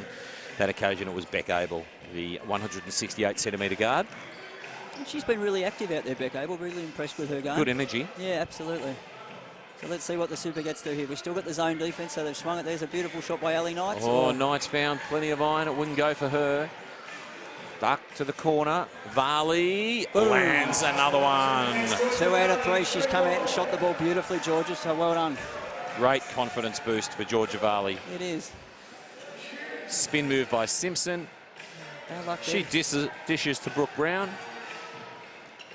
D: that occasion, it was Beck Abel, the 168-centimetre guard.
C: And she's been really active out there, Beck Abel. Really impressed with her game.
D: Good energy.
C: Yeah, absolutely. So let's see what the Supercats do here. We've still got the zone defence, so they've swung it. There's a beautiful shot by Ali Knights.
D: Oh, Knights found plenty of iron. It wouldn't go for her. Duck to the corner. Varley lands another one.
C: 2 out of 3. She's come out and shot the ball beautifully, Georgia, so well done.
D: Great confidence boost for Georgia Varley.
C: It is.
D: Spin move by Simpson. She dishes to Brooke Brown.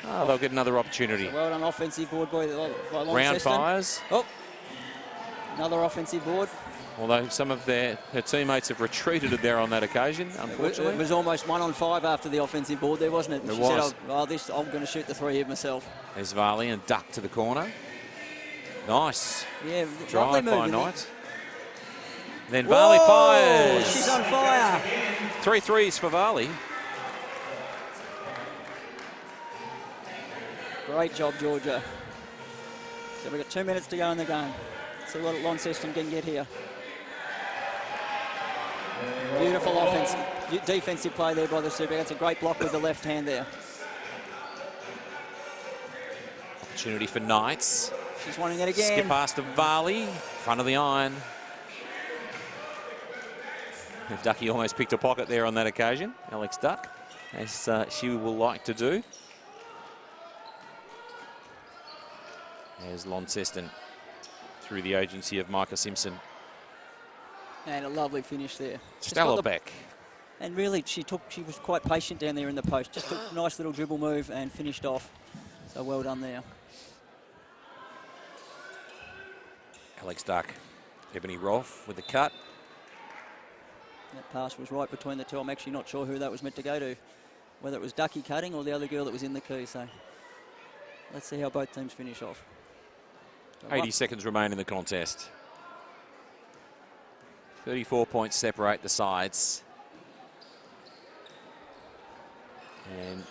D: Oh, they'll get another opportunity.
C: So well done, offensive board by Launceston.
D: Round fires.
C: Oh, another offensive board.
D: Although some of her teammates have retreated there on that occasion, unfortunately.
C: It was almost 1 on 5 after the offensive board there, wasn't it?
D: It
C: she
D: was.
C: Said, I'm going to shoot the 3 here myself.
D: There's Varley and Duck to the corner. Nice.
C: Yeah,
D: drive by Knights. Then Varley fires.
C: She's on fire.
D: 3 threes for Varley.
C: Great job, Georgia. So we've got 2 minutes to go in the game. See what Launceston can get here. Beautiful defensive play there by the Super. That's a great block with the left hand there.
D: Opportunity for Knights.
C: She's wanting it again.
D: Skip past to Varley. Front of the iron. Ducky almost picked a pocket there on that occasion. Alex Duck, as she will like to do. There's Launceston through the agency of Micah Simpson.
C: And a lovely finish there.
D: Stella Beck.
C: And really, she was quite patient down there in the post. Just took a nice little dribble move and finished off. So well done there.
D: Alex Duck, Ebony Rolfe with the cut.
C: That pass was right between the two. I'm actually not sure who that was meant to go to, whether it was Ducky cutting or the other girl that was in the key. So let's see how both teams finish off.
D: 80 seconds remain in the contest. 34 points separate the sides. And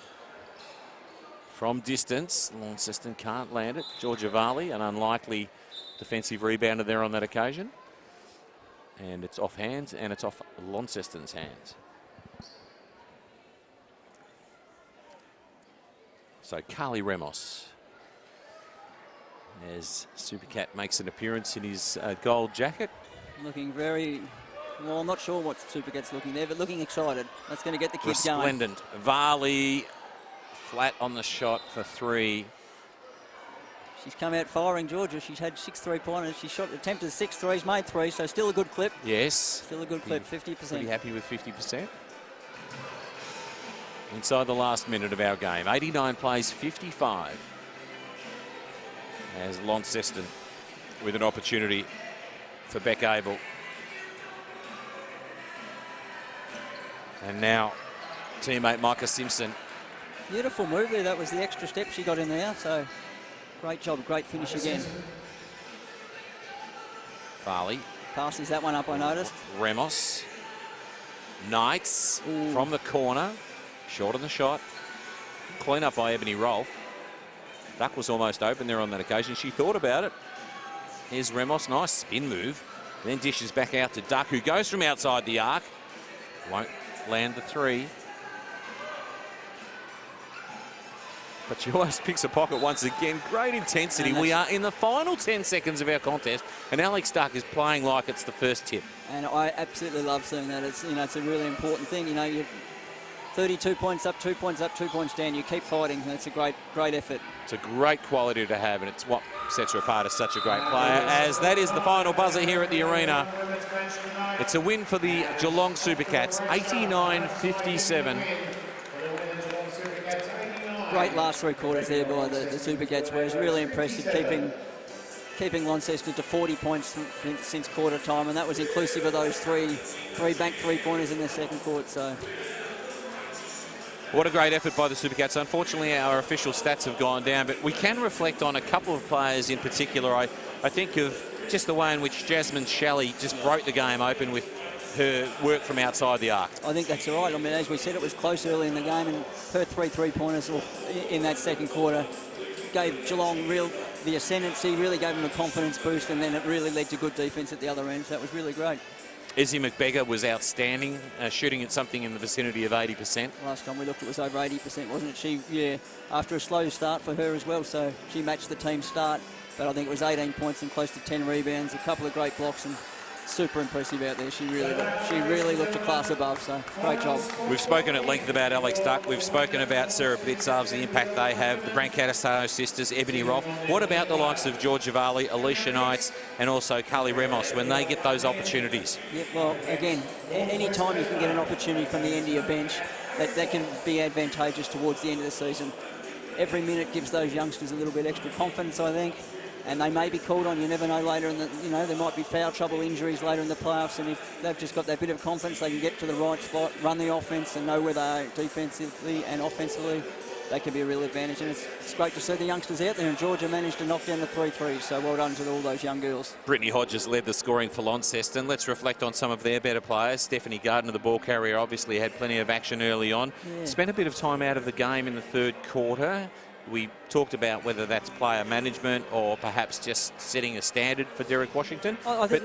D: from distance, Launceston can't land it. Georgia Varley, an unlikely defensive rebounder there on that occasion. And it's off hands, and it's off Launceston's hands. So Carly Ramos, as Supercat makes an appearance in his gold jacket.
C: Looking very, well, I'm not sure what Supercat's looking there, but looking excited. That's going to get the kids going.
D: Resplendent. Varley flat on the shot for 3.
C: She's come out firing, Georgia. She's had 6 3-pointers. She attempted 6 threes, made 3, so still a good clip.
D: Yes.
C: Still a good clip, 50%.
D: Pretty happy with 50%. Inside the last minute of our game. 89 plays 55. As Launceston with an opportunity for Beck Abel. And now teammate Micah Simpson.
C: Beautiful move there. That was the extra step she got in there. So great job, great finish again.
D: Farley.
C: Passes that one up, I noticed.
D: Ramos. Knights from the corner. Short on the shot. Clean up by Ebony Rolfe. Duck was almost open there on that occasion. She thought about it. Here's Ramos. Nice spin move. Then dishes back out to Duck, who goes from outside the arc. Won't land the 3. But she almost picks a pocket once again. Great intensity. We are in the final 10 seconds of our contest, and Alex Duck is playing like it's the first tip.
C: And I absolutely love seeing that. It's, it's a really important thing. You're 32 points up, 2 points up, 2 points down. You keep fighting. That's a great effort.
D: It's a great quality to have, and it's what sets her apart as such a great player, as that is the final buzzer here at the arena. It's a win for the Geelong Supercats, 89-57.
C: Great last 3 quarters there by the Supercats, where it's really impressive, keeping Launceston to 40 points since quarter time, and that was inclusive of those three banked 3-pointers in the second quarter. So.
D: What a great effort by the Supercats. Unfortunately, our official stats have gone down, but we can reflect on a couple of players in particular. I think of just the way in which Jasmine Shelley just broke the game open with her work from outside the arc.
C: I think that's right. I mean, as we said, it was close early in the game, and her 3-pointers in that second quarter gave Geelong the ascendancy, really gave them a confidence boost, and then it really led to good defence at the other end. So that was really great.
D: Izzy McBeggar was outstanding, shooting at something in the vicinity of 80%.
C: Last time we looked, it was over 80%, wasn't it? After a slow start for her as well, so she matched the team start, but I think it was 18 points and close to 10 rebounds, a couple of great blocks, and super impressive out there. She really looked a class above, so great job.
D: We've spoken at length about Alex Duck. We've spoken about Sarah Blitzarves, the impact they have, the Brancatisano sisters, Ebony Rolfe. What about the likes of Georgia Varley, Alicia Knights, and also Carly Ramos when they get those opportunities?
C: Yeah, well, again, any time you can get an opportunity from the end of your bench, that can be advantageous towards the end of the season. Every minute gives those youngsters a little bit extra confidence, I think. And they may be called on, you never know later in the, there might be foul trouble, injuries later in the playoffs, and if they've just got that bit of confidence, they can get to the right spot, run the offense and know where they are defensively and offensively, they can be a real advantage. And it's great to see the youngsters out there, and Georgia managed to knock down the 3 threes, so well done to all those young girls.
D: Brittany Hodges led the scoring for Launceston. Let's reflect on some of their better players. Stephanie Gardner, the ball carrier, obviously had plenty of action early on. Yeah. Spent a bit of time out of the game in the third quarter. We talked about whether that's player management or perhaps just setting a standard for Derek Washington.
C: I think,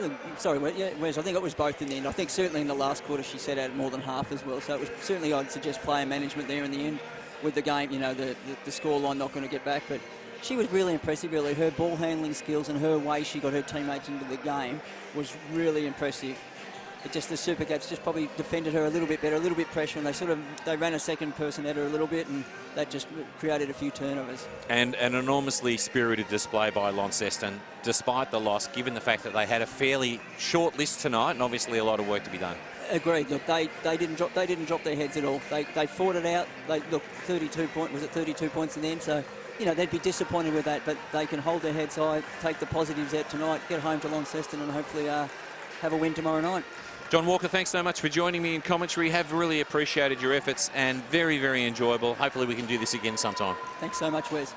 C: Wes, I think it was both in the end. I think certainly in the last quarter she set out more than half as well. So it was certainly, I'd suggest, player management there in the end with the game. The scoreline not going to get back, but she was really impressive really. Her ball handling skills and her way she got her teammates into the game was really impressive. But just the Supercats just probably defended her a little bit better, a little bit pressure, and they ran a second person at her a little bit, and that just created a few turnovers. And
D: an enormously spirited display by Launceston, despite the loss, given the fact that they had a fairly short list tonight, and obviously a lot of work to be done.
C: Agreed. Look, they didn't drop their heads at all. They fought it out. 32 points in the end, so they'd be disappointed with that, but they can hold their heads high, take the positives out tonight, get home to Launceston, and hopefully have a win tomorrow night.
D: John Walker, thanks so much for joining me in commentary. Have really appreciated your efforts and very, very enjoyable. Hopefully we can do this again sometime.
C: Thanks so much, Wes.